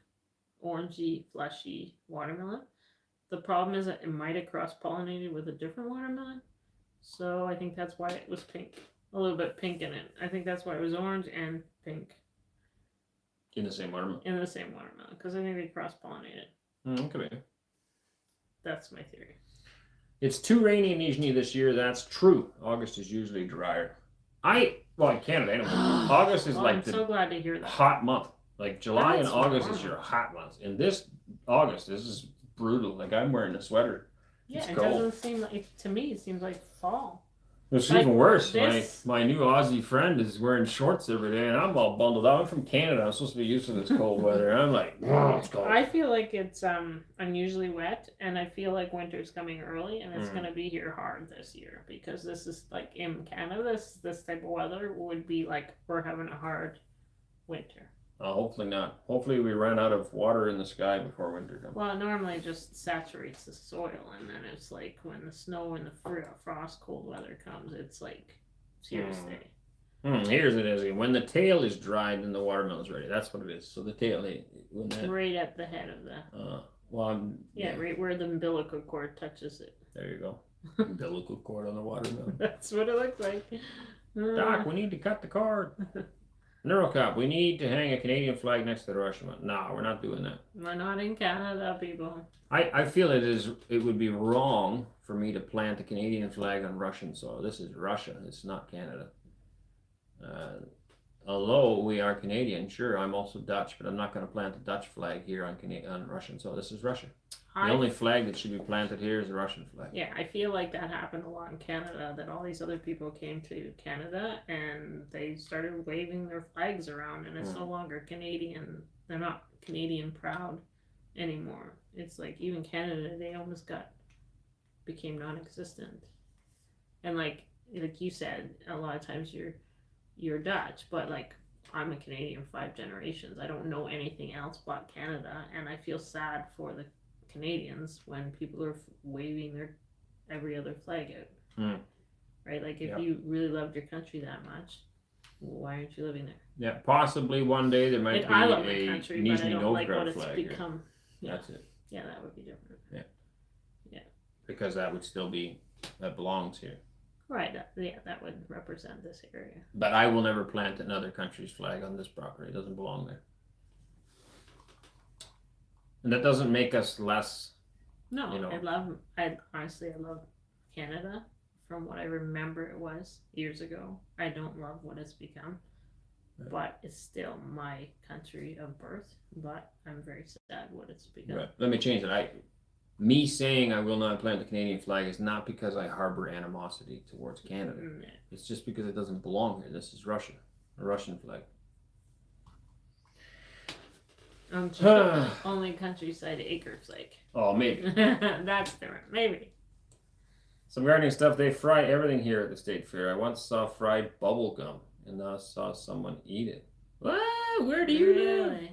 B: orangey, fleshy watermelon. The problem is that it might have cross-pollinated with a different watermelon. So I think that's why it was pink. A little bit pink in it. I think that's why it was orange and pink.
A: In the same watermelon?
B: In the same watermelon. Because I think they cross-pollinated.
A: Okay.
B: That's my theory.
A: It's too rainy in Nizhny this year. That's true. August is usually drier. In Canada, anyway. August is
B: I'm so glad to hear that.
A: Hot month. Like July and August is your hot months. In this August, this is brutal. Like I'm wearing a sweater.
B: Yeah, it doesn't seem like, to me, it seems like fall.
A: It's even worse. My new Aussie friend is wearing shorts every day, and I'm all bundled up. I'm from Canada. I'm supposed to be used to this cold weather. I'm like, it's cold.
B: I feel like it's unusually wet, and I feel like winter's coming early, and it's going to be here hard this year because this is like in Canada. This type of weather would be like we're having a hard winter.
A: Hopefully not. Hopefully we run out of water in the sky before winter comes.
B: Well, it normally just saturates the soil, and then it's like when the snow and the frost cold weather comes, it's like it's here to stay.
A: Here's it is. When the tail is dried, then the watermelon's ready. That's what it is. So the tail, when that.
B: Right at the head of the.
A: Yeah,
B: right where the umbilical cord touches it.
A: There you go. Umbilical cord on the watermelon.
B: That's what it looks like.
A: Doc, we need to cut the cord. Neurocop, we need to hang a Canadian flag next to the Russian one. No, we're not doing that.
B: We're not in Canada, people.
A: I feel it would be wrong for me to plant a Canadian flag on Russian soil. This is Russia. It's not Canada. Although we are Canadian, sure, I'm also Dutch, but I'm not going to plant a Dutch flag here on Russian soil. This is Russia. The only flag that should be planted here is a Russian flag.
B: Yeah, I feel like that happened a lot in Canada, that all these other people came to Canada and they started waving their flags around, and it's no longer Canadian. They're not Canadian proud anymore. It's like even Canada, they almost became non-existent. And like you said, a lot of times you're Dutch, but like I'm a Canadian 5 generations. I don't know anything else but Canada, and I feel sad for the Canadians when people are waving their every other flag out. Right? Like if you really loved your country that much, why aren't you living there?
A: Yeah, possibly one day there might be
B: I love my country, but I
A: Nizhny
B: don't like what
A: Novgorod
B: it's
A: flag.
B: become. Yeah.
A: That's it.
B: Yeah, that would be different.
A: Yeah. Because that would still be that belongs here.
B: Right. That would represent this area.
A: But I will never plant another country's flag on this property. It doesn't belong there. And that doesn't make us less.
B: No, I honestly love Canada from what I remember it was years ago. I don't love what it's become, but it's still my country of birth. But I'm very sad what it's become.
A: Right. Let me change it. Me saying I will not plant the Canadian flag is not because I harbor animosity towards Canada. It's just because it doesn't belong here. This is Russia, a Russian flag.
B: Only countryside acres, like.
A: Oh, maybe.
B: That's different. Maybe.
A: Some gardening stuff. They fry everything here at the state fair. I once saw fried bubble gum, and I saw someone eat it. What? Where do you live?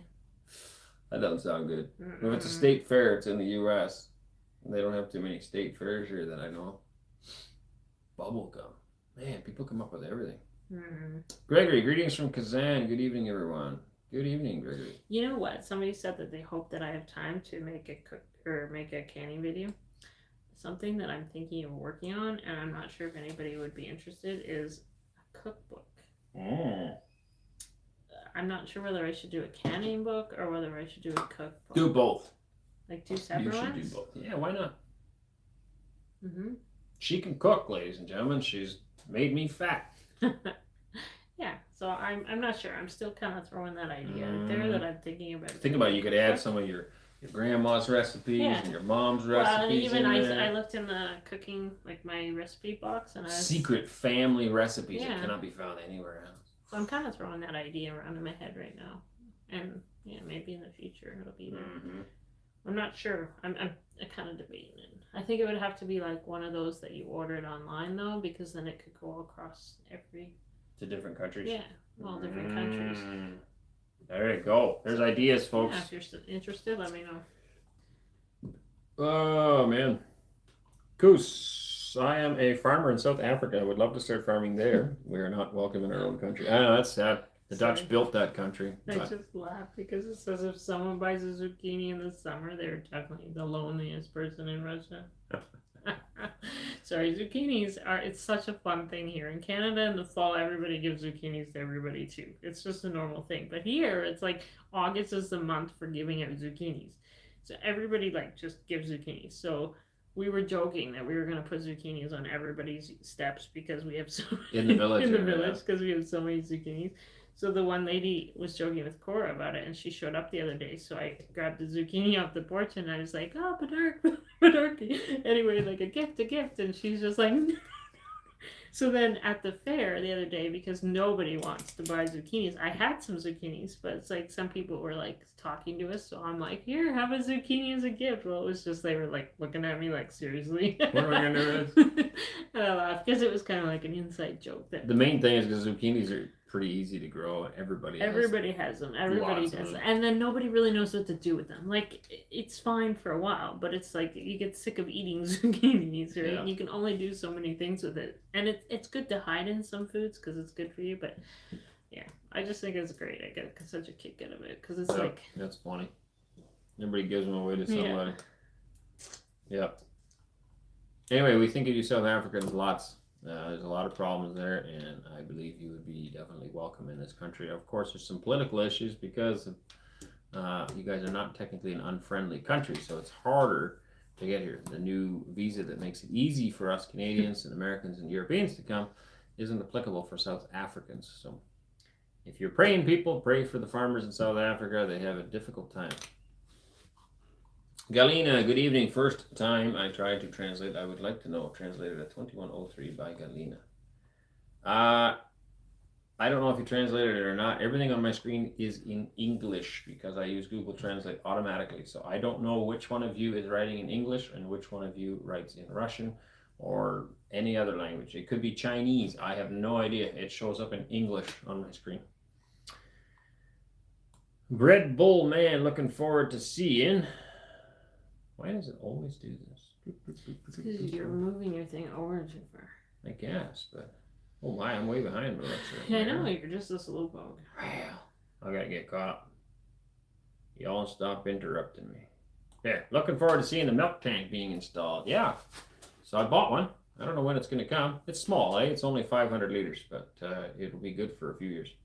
A: That doesn't sound good. If it's a state fair, it's in the U.S. And they don't have too many state fairs here that I know. Bubble gum. Man, people come up with everything. Gregory, greetings from Kazan. Good evening, everyone. Good evening, Gregory.
B: You know what? Somebody said that they hope that I have time to make a canning video. Something that I'm thinking of working on, and I'm not sure if anybody would be interested, is a cookbook. I'm not sure whether I should do a canning book or whether I should do a cookbook.
A: Do both.
B: Like 2 separate ones?
A: You should do both. Yeah, why not?
B: Mm-hmm.
A: She can cook, ladies and gentlemen. She's made me fat.
B: Yeah, so I'm not sure. I'm still kind of throwing that idea out there that I'm thinking about.
A: Think about it. You could add some of your grandma's recipes and your mom's recipes.
B: Well, even I looked in the cooking, like my recipe box, and
A: secret family recipes that cannot be found anywhere else.
B: So I'm kind of throwing that idea around in my head right now, and maybe in the future it'll be there. I'm not sure. I'm kind of debating it. I think it would have to be like one of those that you ordered online though, because then it could go across
A: to different countries.
B: Yeah, all different countries.
A: There you go. There's ideas, folks.
B: Yeah, if you're still interested, let me know.
A: Oh man, Koos, I am a farmer in South Africa. I would love to start farming there. We are not welcome in our own country. I know, that's sad. The Dutch built that country.
B: I just laugh because it says if someone buys a zucchini in the summer, they're definitely the loneliest person in Russia. Sorry, zucchinis it's such a fun thing here. In Canada in the fall, everybody gives zucchinis to everybody too. It's just a normal thing. But here, it's like August is the month for giving out zucchinis. So everybody just gives zucchinis. So we were joking that we were going to put zucchinis on everybody's steps because we have so
A: in the village
B: because we have so many zucchinis. So the one lady was joking with Cora about it, and she showed up the other day. So I grabbed the zucchini off the porch, and I was like, "Oh, Padark." Anyway, like a gift. And she's just like, no. So then at the fair the other day, because nobody wants to buy zucchinis, I had some zucchinis, but it's like some people were like talking to us. So I'm like, "Here, have a zucchini as a gift." Well, it was just they were like looking at me like, seriously.
A: What am I going to do with this?
B: And I laughed because it was kind of like an inside joke.
A: The main thing is because zucchinis are pretty easy to grow. Everybody has
B: them. Everybody does it. And then nobody really knows what to do with them. Like, it's fine for a while, but it's like you get sick of eating zucchinis, right? Yeah. You can only do so many things with it. And it's good to hide in some foods because it's good for you, but yeah, I just think it's great. I get such a kick out of it because it's like...
A: That's funny. Everybody gives them away to somebody. Yeah. Anyway, we think of you South Africans lots. There's a lot of problems there, and I believe you would be definitely welcome in this country. Of course, there's some political issues because you guys are not technically an unfriendly country, so it's harder to get here. The new visa that makes it easy for us Canadians and Americans and Europeans to come isn't applicable for South Africans. So if you're praying people, pray for the farmers in South Africa. They have a difficult time. Galina, good evening. First time I tried to translate. I would like to know. Translated at 2103 by Galina. I don't know if you translated it or not. Everything on my screen is in English because I use Google Translate automatically. So I don't know which one of you is writing in English and which one of you writes in Russian or any other language. It could be Chinese. I have no idea. It shows up in English on my screen. Red Bull Man, looking forward to seeing. Why does it always do this?
B: It's because you're moving your thing over too far.
A: I guess, but oh my, I'm way behind.
B: Yeah, I know, you're just a slow bog.
A: Wow, I gotta get caught up. Y'all stop interrupting me. There, looking forward to seeing the milk tank being installed. Yeah, so I bought one. I don't know when it's gonna come. It's small, eh? It's only 500 liters, but it'll be good for a few years.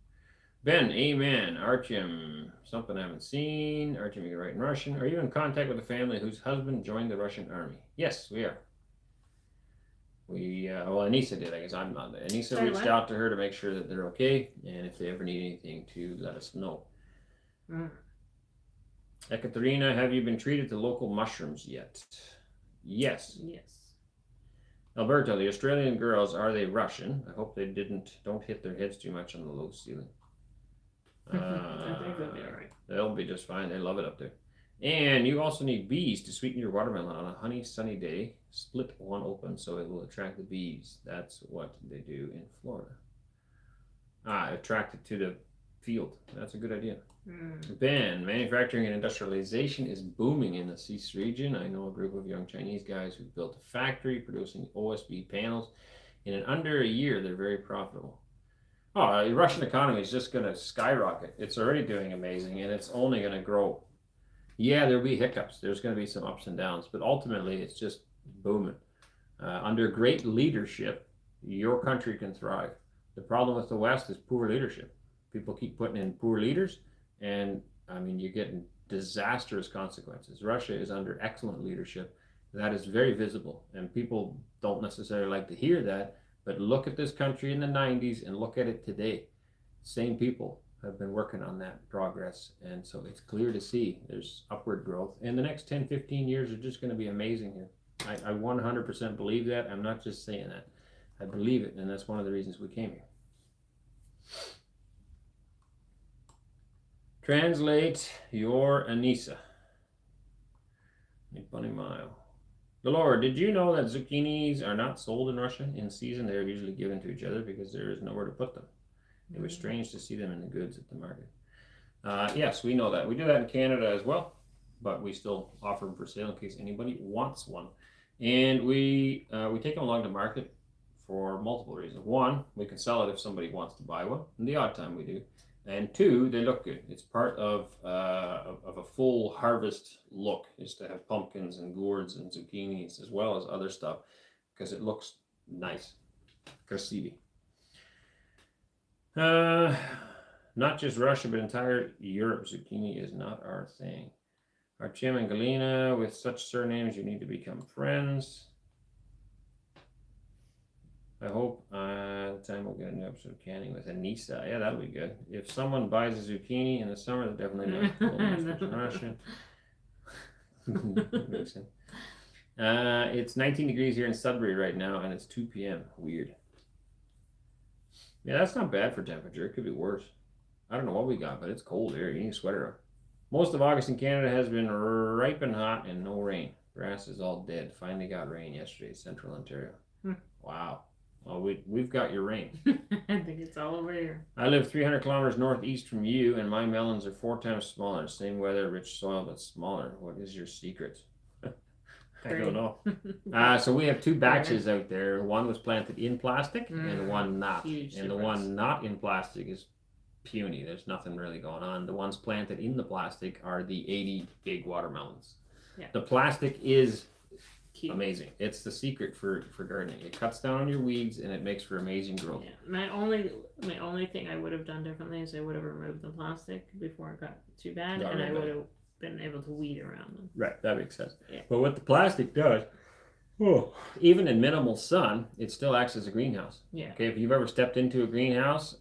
A: Ben, amen. Artyom, something I haven't seen. Artyom, you can write in Russian. Are you in contact with a family whose husband joined the Russian army? Yes, we are. Well, Anneesa did, I guess. I'm not. Anneesa reached out to her to make sure that they're okay, and if they ever need anything, to let us know. Ekaterina, have you been treated to local mushrooms yet? Yes.
B: Yes.
A: Alberto, the Australian girls, are they Russian? I hope they don't hit their heads too much on the low ceiling.
B: I think they'll be all right.
A: They'll be just fine. They love it up there. And you also need bees to sweeten your watermelon on a honey sunny day. Split one open so it will attract the bees. That's what they do in Florida. Attract it to the field. That's a good idea. Ben, manufacturing and industrialization is booming in the CIS region. I know a group of young Chinese guys who built a factory producing OSB panels. In under a year, they're very profitable. Oh, the Russian economy is just going to skyrocket. It's already doing amazing, and it's only going to grow. Yeah, there'll be hiccups. There's going to be some ups and downs, but ultimately, it's just booming. Under great leadership, your country can thrive. The problem with the West is poor leadership. People keep putting in poor leaders, and I mean, you're getting disastrous consequences. Russia is under excellent leadership. That is very visible, and people don't necessarily like to hear that. But look at this country in the 90s and look at it today. Same people have been working on that progress. And so it's clear to see there's upward growth. And the next 10, 15 years are just going to be amazing here. I 100% believe that. I'm not just saying that. I believe it. And that's one of the reasons we came here. Translate your Anneesa. Bunny mile. Lord, did you know that zucchinis are not sold in Russia in season? They are usually given to each other because there is nowhere to put them. It was strange to see them in the goods at the market. Yes, we know that. We do that in Canada as well, but we still offer them for sale in case anybody wants one. And we take them along to market for multiple reasons. One, we can sell it if somebody wants to buy one, and the odd time we do. And two, they look good. It's part of a full harvest look is to have pumpkins and gourds and zucchinis as well as other stuff because it looks nice. Красивый. Not just Russia, but entire Europe. Zucchini is not our thing. Artyom and Galina, with such surnames, you need to become friends. I hope the time we'll get a new episode of canning with Anneesa. Yeah, that'll be good. If someone buys a zucchini in the summer, they're definitely not Russian. Makes sense. It's 19 degrees here in Sudbury right now, and it's 2 p.m. Weird. Yeah, that's not bad for temperature. It could be worse. I don't know what we got, but it's cold here. You need a sweater on. Most of August in Canada has been ripe and hot and no rain. Grass is all dead. Finally got rain yesterday, Central Ontario. Wow. Well, we've got your rain.
B: I think it's all over here.
A: I live 300 kilometers northeast from you, and my melons are 4 times smaller. Same weather, rich soil, but smaller. What is your secret? I don't know. So we have 2 batches out there. One was planted in plastic, and one not.
B: Huge
A: and the one not in plastic is puny. There's nothing really going on. The ones planted in the plastic are the 80 big watermelons.
B: Yeah.
A: The plastic is
B: Cute.
A: amazing. It's the secret for gardening. It cuts down on your weeds and it makes for amazing growth.
B: Yeah. My only thing I would have done differently is I would have removed the plastic before it got too bad, and I would have been able to weed around them.
A: Right, that makes sense.
B: Yeah.
A: But what the plastic does, even in minimal sun, it still acts as a greenhouse.
B: Yeah.
A: Okay, if you've ever stepped into a greenhouse,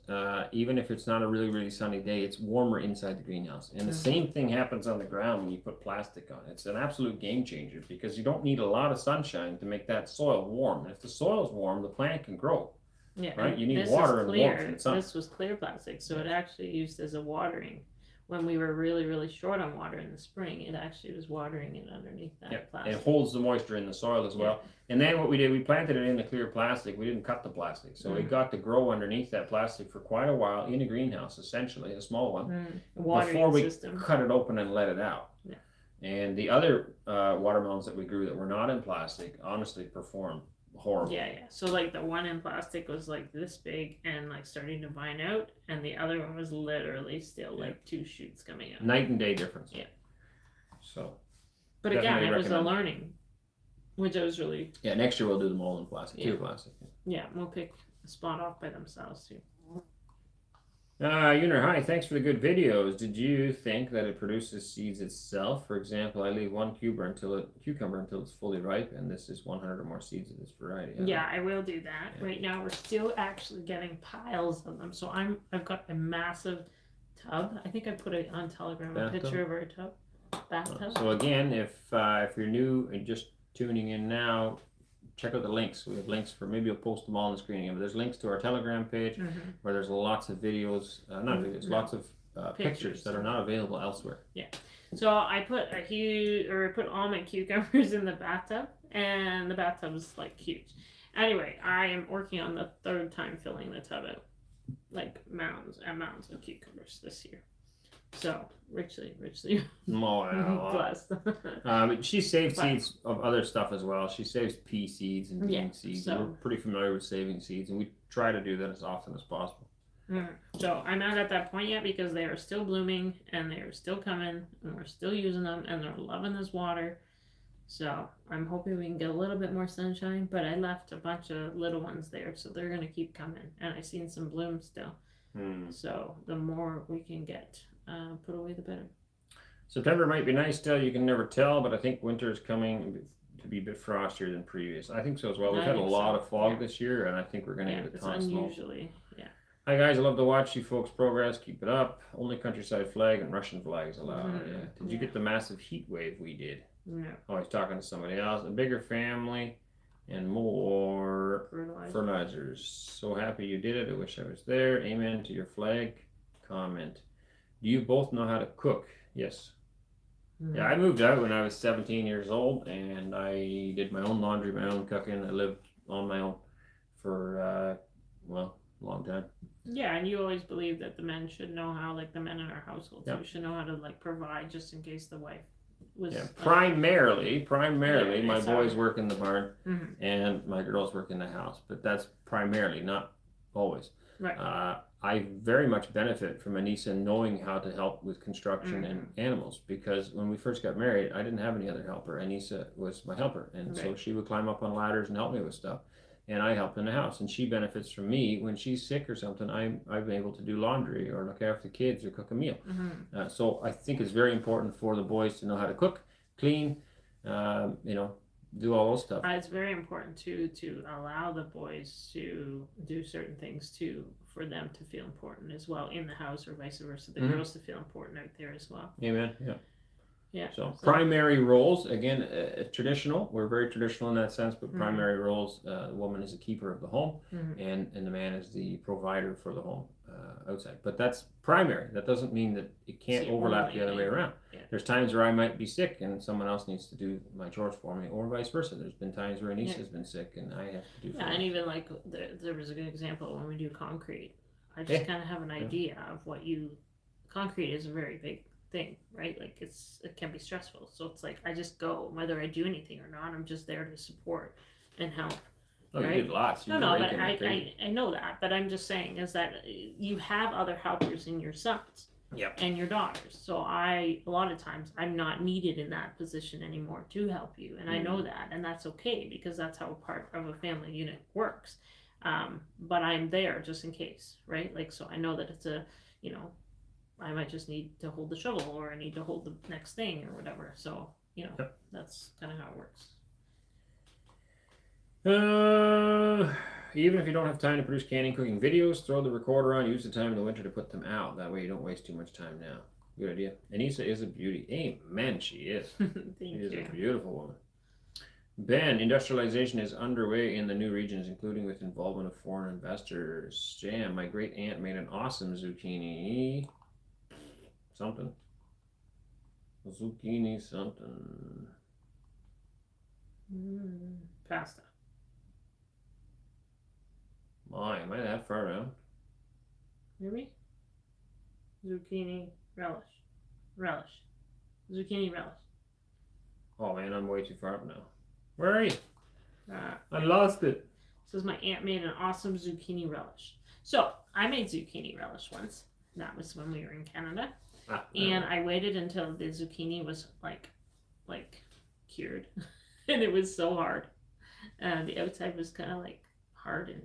A: even if it's not a really, really sunny day, it's warmer inside the greenhouse. And the same thing happens on the ground when you put plastic on. It's an absolute game changer because you don't need a lot of sunshine to make that soil warm. And if the soil is warm, the plant can grow.
B: Yeah.
A: Right? You need water and warmth in the sun.
B: This was clear plastic, so it actually used as a watering. When we were really, really short on water in the spring, it actually was watering it underneath that plastic.
A: It holds the moisture in the soil as well. And then what we did, we planted it in the clear plastic. We didn't cut the plastic. So it got to grow underneath that plastic for quite a while in a greenhouse, essentially, a small one, before we cut it open and let it out.
B: Yeah.
A: And the other watermelons that we grew that were not in plastic honestly performed horrible.
B: Yeah. So like the one in plastic was like this big and like starting to vine out, and the other one was literally still like 2 shoots coming out.
A: Night and day difference.
B: Yeah.
A: So.
B: But again, it was a learning, which I was really.
A: Yeah, next year we'll do them all in plastic, clear plastic.
B: Yeah, we'll pick a spot off by themselves too.
A: Uner, hi, thanks for the good videos. Did you think that it produces seeds itself? For example, I leave one cucumber until it's fully ripe, and this is 100 or more seeds of this variety.
B: Yeah, I will do that. Yeah. Right now, we're still actually getting piles of them. So I've got a massive tub. I think I put it on Telegram, a picture of our bathtub.
A: So again, if you're new and just tuning in now, check out the links. We have links for, maybe I'll post them all on the screen again, but there's links to our Telegram page where there's lots of videos, lots of pictures that are not available elsewhere.
B: Yeah. So I put all my cucumbers in the bathtub, and the bathtub is like huge. Anyway, I am working on the 3rd time filling the tub out, like mounds and mounds of cucumbers this year. So richly blessed.
A: But she saves seeds of other stuff as well. She saves pea seeds and bean seeds. So we're pretty familiar with saving seeds, and we try to do that as often as possible.
B: So I'm not at that point yet because they are still blooming and they are still coming, and we're still using them, and they're loving this water. So I'm hoping we can get a little bit more sunshine. But I left a bunch of little ones there, so they're gonna keep coming, and I've seen some bloom still. So the more we can get put away, the better.
A: September might be nice still. You can never tell, but I think winter is coming to be a bit frostier than previous. I think so as well. We've had a lot of fog this year, and I think we're going to get a ton of snow.
B: Unusually,
A: Hi guys, I love to watch you folks progress. Keep it up. Only countryside flag and Russian flags allowed. Did you get the massive heat wave we did?
B: No.
A: Oh, he's talking to somebody else. A bigger family and more fertilizers. So happy you did it. I wish I was there. Amen to your flag comment. Do you both know how to cook? Yes. Yeah, I moved out when I was 17 years old, and I did my own laundry, my own cooking. I lived on my own for, a long time.
B: Yeah, and you always believe that the men should know how, like the men in our household, should know how to like provide just in case the wife was. Yeah,
A: primarily, my boys work in the barn, and my girls work in the house. But that's primarily, not always.
B: Right.
A: I very much benefit from Anneesa knowing how to help with construction and animals, because when we first got married, I didn't have any other helper. Anneesa was my helper, and so she would climb up on ladders and help me with stuff, and I helped in the house. And she benefits from me when she's sick or something. I'm able to do laundry or look after the kids or cook a meal. So I think it's very important for the boys to know how to cook, clean, do all those stuff.
B: It's very important to allow the boys to do certain things too, for them to feel important as well in the house, or vice versa. The girls to feel important out there as well.
A: Amen.
B: Yeah.
A: So primary roles, again, traditional. We're very traditional in that sense, but primary roles, the woman is the keeper of the home, and the man is the provider for the home outside. But that's primary. That doesn't mean that it can't overlap the other way around.
B: Yeah.
A: There's times where I might be sick and someone else needs to do my chores for me, or vice versa. There's been times where Anneesa has been sick and I have to do.
B: Yeah, and even like there was a good example when we do concrete. I just kind of have an idea of what concrete is a very big thing, right? Like it can be stressful. So it's like I just go, whether I do anything or not, I'm just there to support and help.
A: Oh, right? You did lots.
B: No, but I know that. But I'm just saying is that you have other helpers in your sons.
A: Yep.
B: And your daughters. So a lot of times I'm not needed in that position anymore to help you. And I know that, and that's okay because that's how part of a family unit works. But I'm there just in case, right? Like, so I know that it's I might just need to hold the shovel or I need to hold the next thing or whatever. So, that's kind of how it works.
A: Even if you don't have time to produce canning, cooking videos, throw the recorder on, use the time in the winter to put them out. That way you don't waste too much time now. Good idea. Anneesa is a beauty. Amen, she is. She is a beautiful woman. Ben, industrialization is underway in the new regions, including with involvement of foreign investors. Jam, my great aunt made an awesome zucchini something. Zucchini something.
B: Pasta.
A: My, am I that far down?
B: Maybe? Zucchini relish. Zucchini relish.
A: Oh man, I'm way too far up now. Where are you? I lost it.
B: It says my aunt made an awesome zucchini relish. So I made zucchini relish once. That was when we were in Canada. And I waited until the zucchini was like cured. And it was so hard. The outside was kind of like hard, and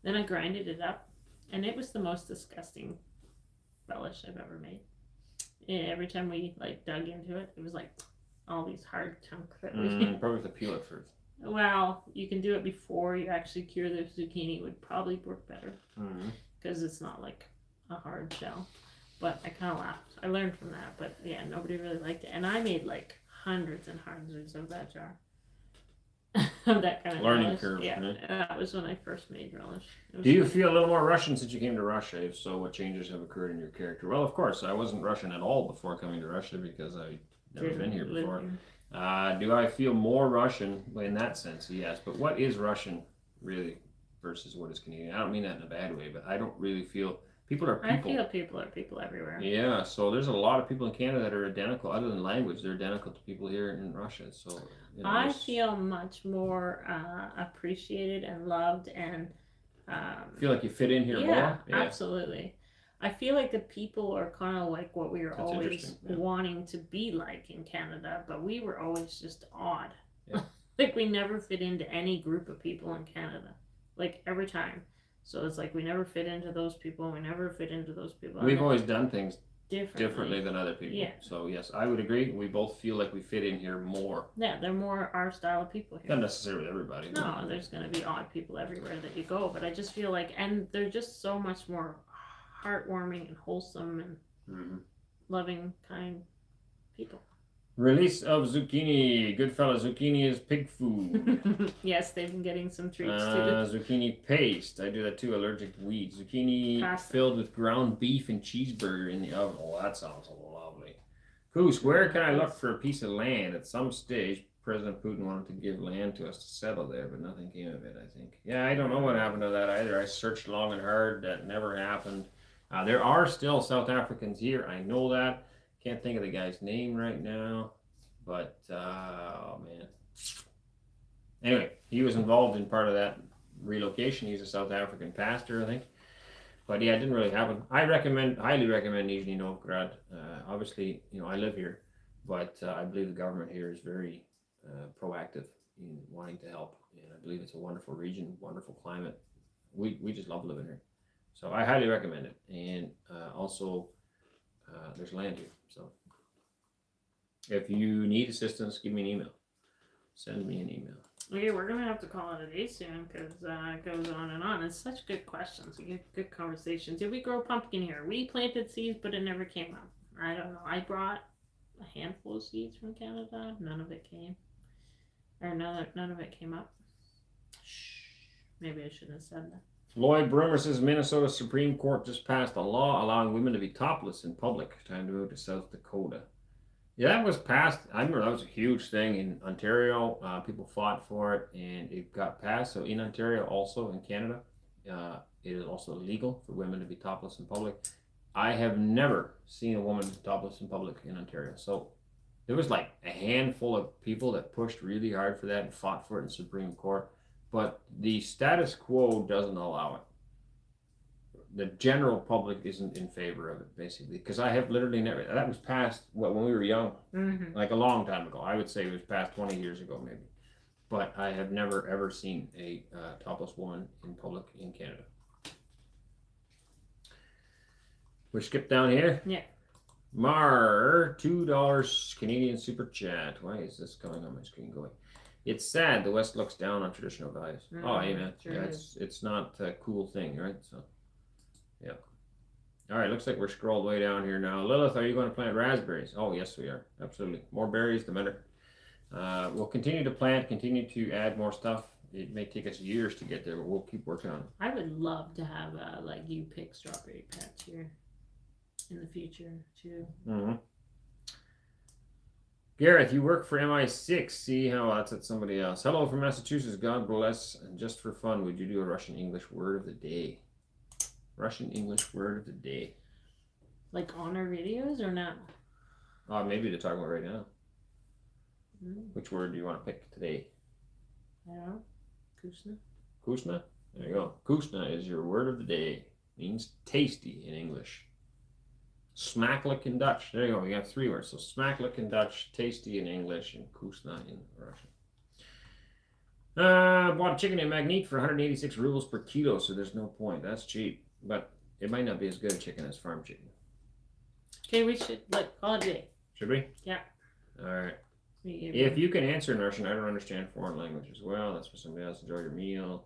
B: then I grinded it up, and it was the most disgusting relish I've ever made. And every time we dug into it, it was like all these hard chunks that we
A: probably to peel it first.
B: Well, you can do it before you actually cure the zucchini. It would probably work better because it's not like a hard shell. But I kind of laughed. I learned from that. But yeah, nobody really liked it, and I made like hundreds and hundreds of that jar. That kind of
A: learning
B: relish.
A: curve.
B: Yeah, that was when I first made relish.
A: Do you feel a little more Russian since you came to Russia? If so, what changes have occurred in your character? Well, of course, I wasn't Russian at all before coming to Russia because I never been here before. Do I feel more Russian in that sense? Yes, but what is Russian really versus what is Canadian? I don't mean that in a bad way, but I don't really feel people are people.
B: I feel people are people everywhere.
A: Yeah, so there's a lot of people in Canada that are identical. Other than language, they're identical to people here in Russia. So
B: I feel much more appreciated and loved, and
A: feel like you fit in here more.
B: Yeah, absolutely. I feel like the people are kind of like what we were always wanting to be like in Canada, but we were always just odd. Yeah. Like we never fit into any group of people in Canada, like every time. So it's like we never fit into those people. We never fit into those people.
A: We've always done things differently than other people.
B: Yeah.
A: So yes, I would agree. We both feel like we fit in here more.
B: Yeah, they're more our style of people here.
A: Not necessarily everybody.
B: No, there's going to be odd people everywhere that you go, but I just feel like, and they're just so much more heartwarming and wholesome and loving, kind people.
A: Release of zucchini. Goodfella, zucchini is pig food.
B: Yes, they've been getting some treats too.
A: Zucchini paste. I do that too. Allergic to wheat. Zucchini pasta filled with ground beef and cheeseburger in the oven. Oh, that sounds lovely. Koos, where can I look for a piece of land? At some stage, President Putin wanted to give land to us to settle there, but nothing came of it, I think. Yeah, I don't know what happened to that either. I searched long and hard. That never happened. There are still South Africans here. I know that. Can't think of the guy's name right now, but oh man. Anyway, he was involved in part of that relocation. He's a South African pastor, I think. But yeah, it didn't really happen. I highly recommend Nizhny Novgorod. Obviously, I live here, but I believe the government here is very proactive in wanting to help, and I believe it's a wonderful region, wonderful climate. We just love living here, so I highly recommend it. And also, there's land here. So if you need assistance, give me an email. Send me an email.
B: Okay, we're gonna have to call it a day soon because it goes on and on. It's such good questions. We get good conversations. Did we grow pumpkin here? We planted seeds, but it never came up. I don't know. I brought a handful of seeds from Canada. None of it came. Or none of it came up. Shh. Maybe I shouldn't have said that.
A: Lloyd Brummer says Minnesota Supreme Court just passed a law allowing women to be topless in public. Time to move to South Dakota. Yeah, that was passed. I remember that was a huge thing in Ontario. People fought for it, and it got passed. So in Ontario, also in Canada, it is also illegal for women to be topless in public. I have never seen a woman topless in public in Ontario. So there was like a handful of people that pushed really hard for that and fought for it in Supreme Court. But the status quo doesn't allow it. The general public isn't in favor of it, basically, because I have literally never. That was passed when we were young, like a long time ago. I would say it was passed 20 years ago, maybe. But I have never ever seen a topless woman in public in Canada. We skip down here.
B: Yeah.
A: Mar, $2 Canadian super chat. Why is this coming on my screen going? It's sad the West looks down on traditional values. Oh, hey man,
B: Sure
A: yeah, it's not a cool thing, right? So, yeah. All right, looks like we're scrolled way down here now. Lilith, are you going to plant raspberries? Oh, yes, we are. Absolutely. More berries, the better. We'll continue to plant, continue to add more stuff. It may take us years to get there, but we'll keep working on it.
B: I would love to have like you pick strawberry patch here in the future too.
A: Mm-hmm. Gareth, you work for MI6. See how that's at somebody else. Hello from Massachusetts. God bless. And just for fun, would you do a Russian English word of the day? Russian English word of the day.
B: Like on our videos or not?
A: Maybe to talk about right now. Which word do you want to pick today?
B: I don't know. Kusna.
A: Kusna? There you go. Kusna is your word of the day. Means tasty in English. Smakelijk in Dutch. There you go. We got 3 words. So smakelijk in Dutch, tasty in English, and kusna in Russian. Bought a chicken in Magnitte for 186 rubles per kilo, so there's no point. That's cheap. But it might not be as good a chicken as farm chicken.
B: Okay, we should call it a day.
A: Should we?
B: Yeah.
A: All right. If you can answer in Russian, I don't understand foreign languages well. That's for somebody else. Enjoy your meal.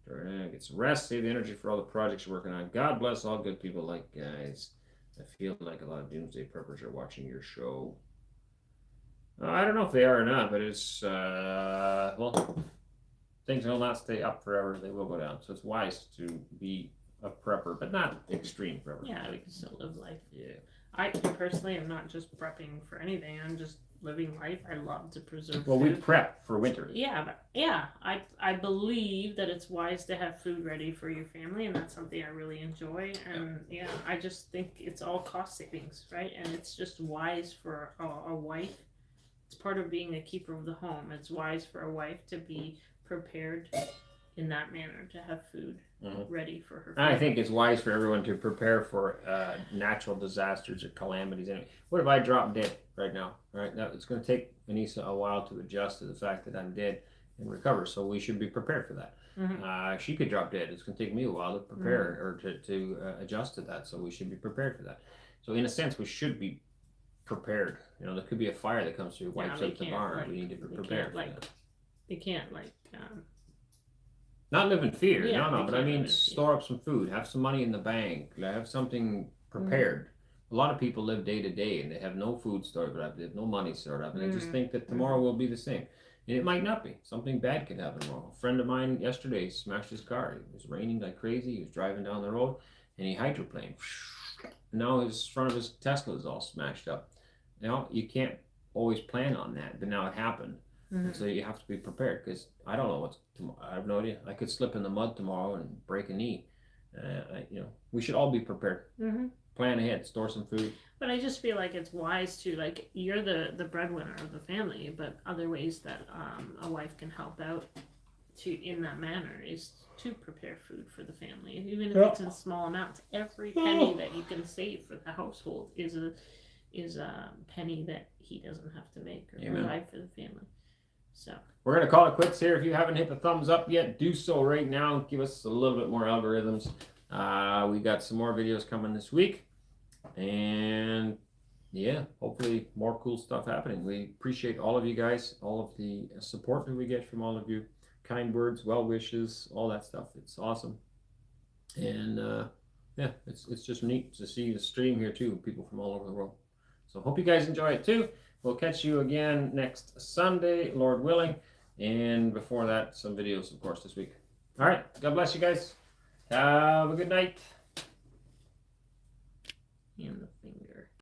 A: Get some rest. Save the energy for all the projects you're working on. God bless all good people like guys. I feel like a lot of doomsday preppers are watching your show. I don't know if they are or not, but it's, well, things will not stay up forever. They will go down. So it's wise to be a prepper, but not extreme prepper.
B: Yeah, we can still live life.
A: Yeah.
B: I personally am not just prepping for anything. I'm just living life. I love to preserve
A: Well,
B: food.
A: we prep for winter.
B: Yeah, but I believe that it's wise to have food ready for your family, and that's something I really enjoy. And yeah, I just think it's all cost savings, right? And it's just wise for a wife. It's part of being a keeper of the home. It's wise for a wife to be prepared in that manner, to have food ready for her family.
A: I think it's wise for everyone to prepare for natural disasters or calamities. Anyway, what if I drop dead right now? Right now, it's going to take Anneesa a while to adjust to the fact that I'm dead and recover. So we should be prepared for that. She could drop dead. It's going to take me a while to prepare or to adjust to that. So we should be prepared for that. So in a sense, we should be prepared. You know, there could be a fire that comes through, wipes out the barn. We need to be prepared.
B: They can't
A: not live in fear,
B: yeah,
A: no, but I mean, store up some food, have some money in the bank, have something prepared. A lot of people live day to day and they have no food stored up, they have no money stored up, and they just think that tomorrow will be the same. And it might not be. Something bad could happen tomorrow. A friend of mine yesterday smashed his car. It was raining like crazy. He was driving down the road and he hydroplaned. Now his front of his Tesla is all smashed up. Now, you can't always plan on that, but now it happened. So you have to be prepared, because I don't know what's tomorrow. I have no idea. I could slip in the mud tomorrow and break a knee. We should all be prepared. Plan ahead, store some food.
B: But I just feel like it's wise to, like, you're the breadwinner of the family, but other ways that a wife can help out in that manner is to prepare food for the family, even if it's in small amounts. Every penny that you can save for the household is a penny that he doesn't have to make or provide for the family. So
A: we're going to call it quits here. If you haven't hit the thumbs up yet, do so right now. Give us a little bit more algorithms. We got some more videos coming this week. And yeah, hopefully more cool stuff happening. We appreciate all of you guys, all of the support that we get from all of you. Kind words, well wishes, all that stuff. It's awesome. And yeah, it's just neat to see the stream here too. People from all over the world. So hope you guys enjoy it too. We'll catch you again next Sunday, Lord willing. And before that, some videos, of course, this week. All right. God bless you guys. Have a good night.
B: And the thing.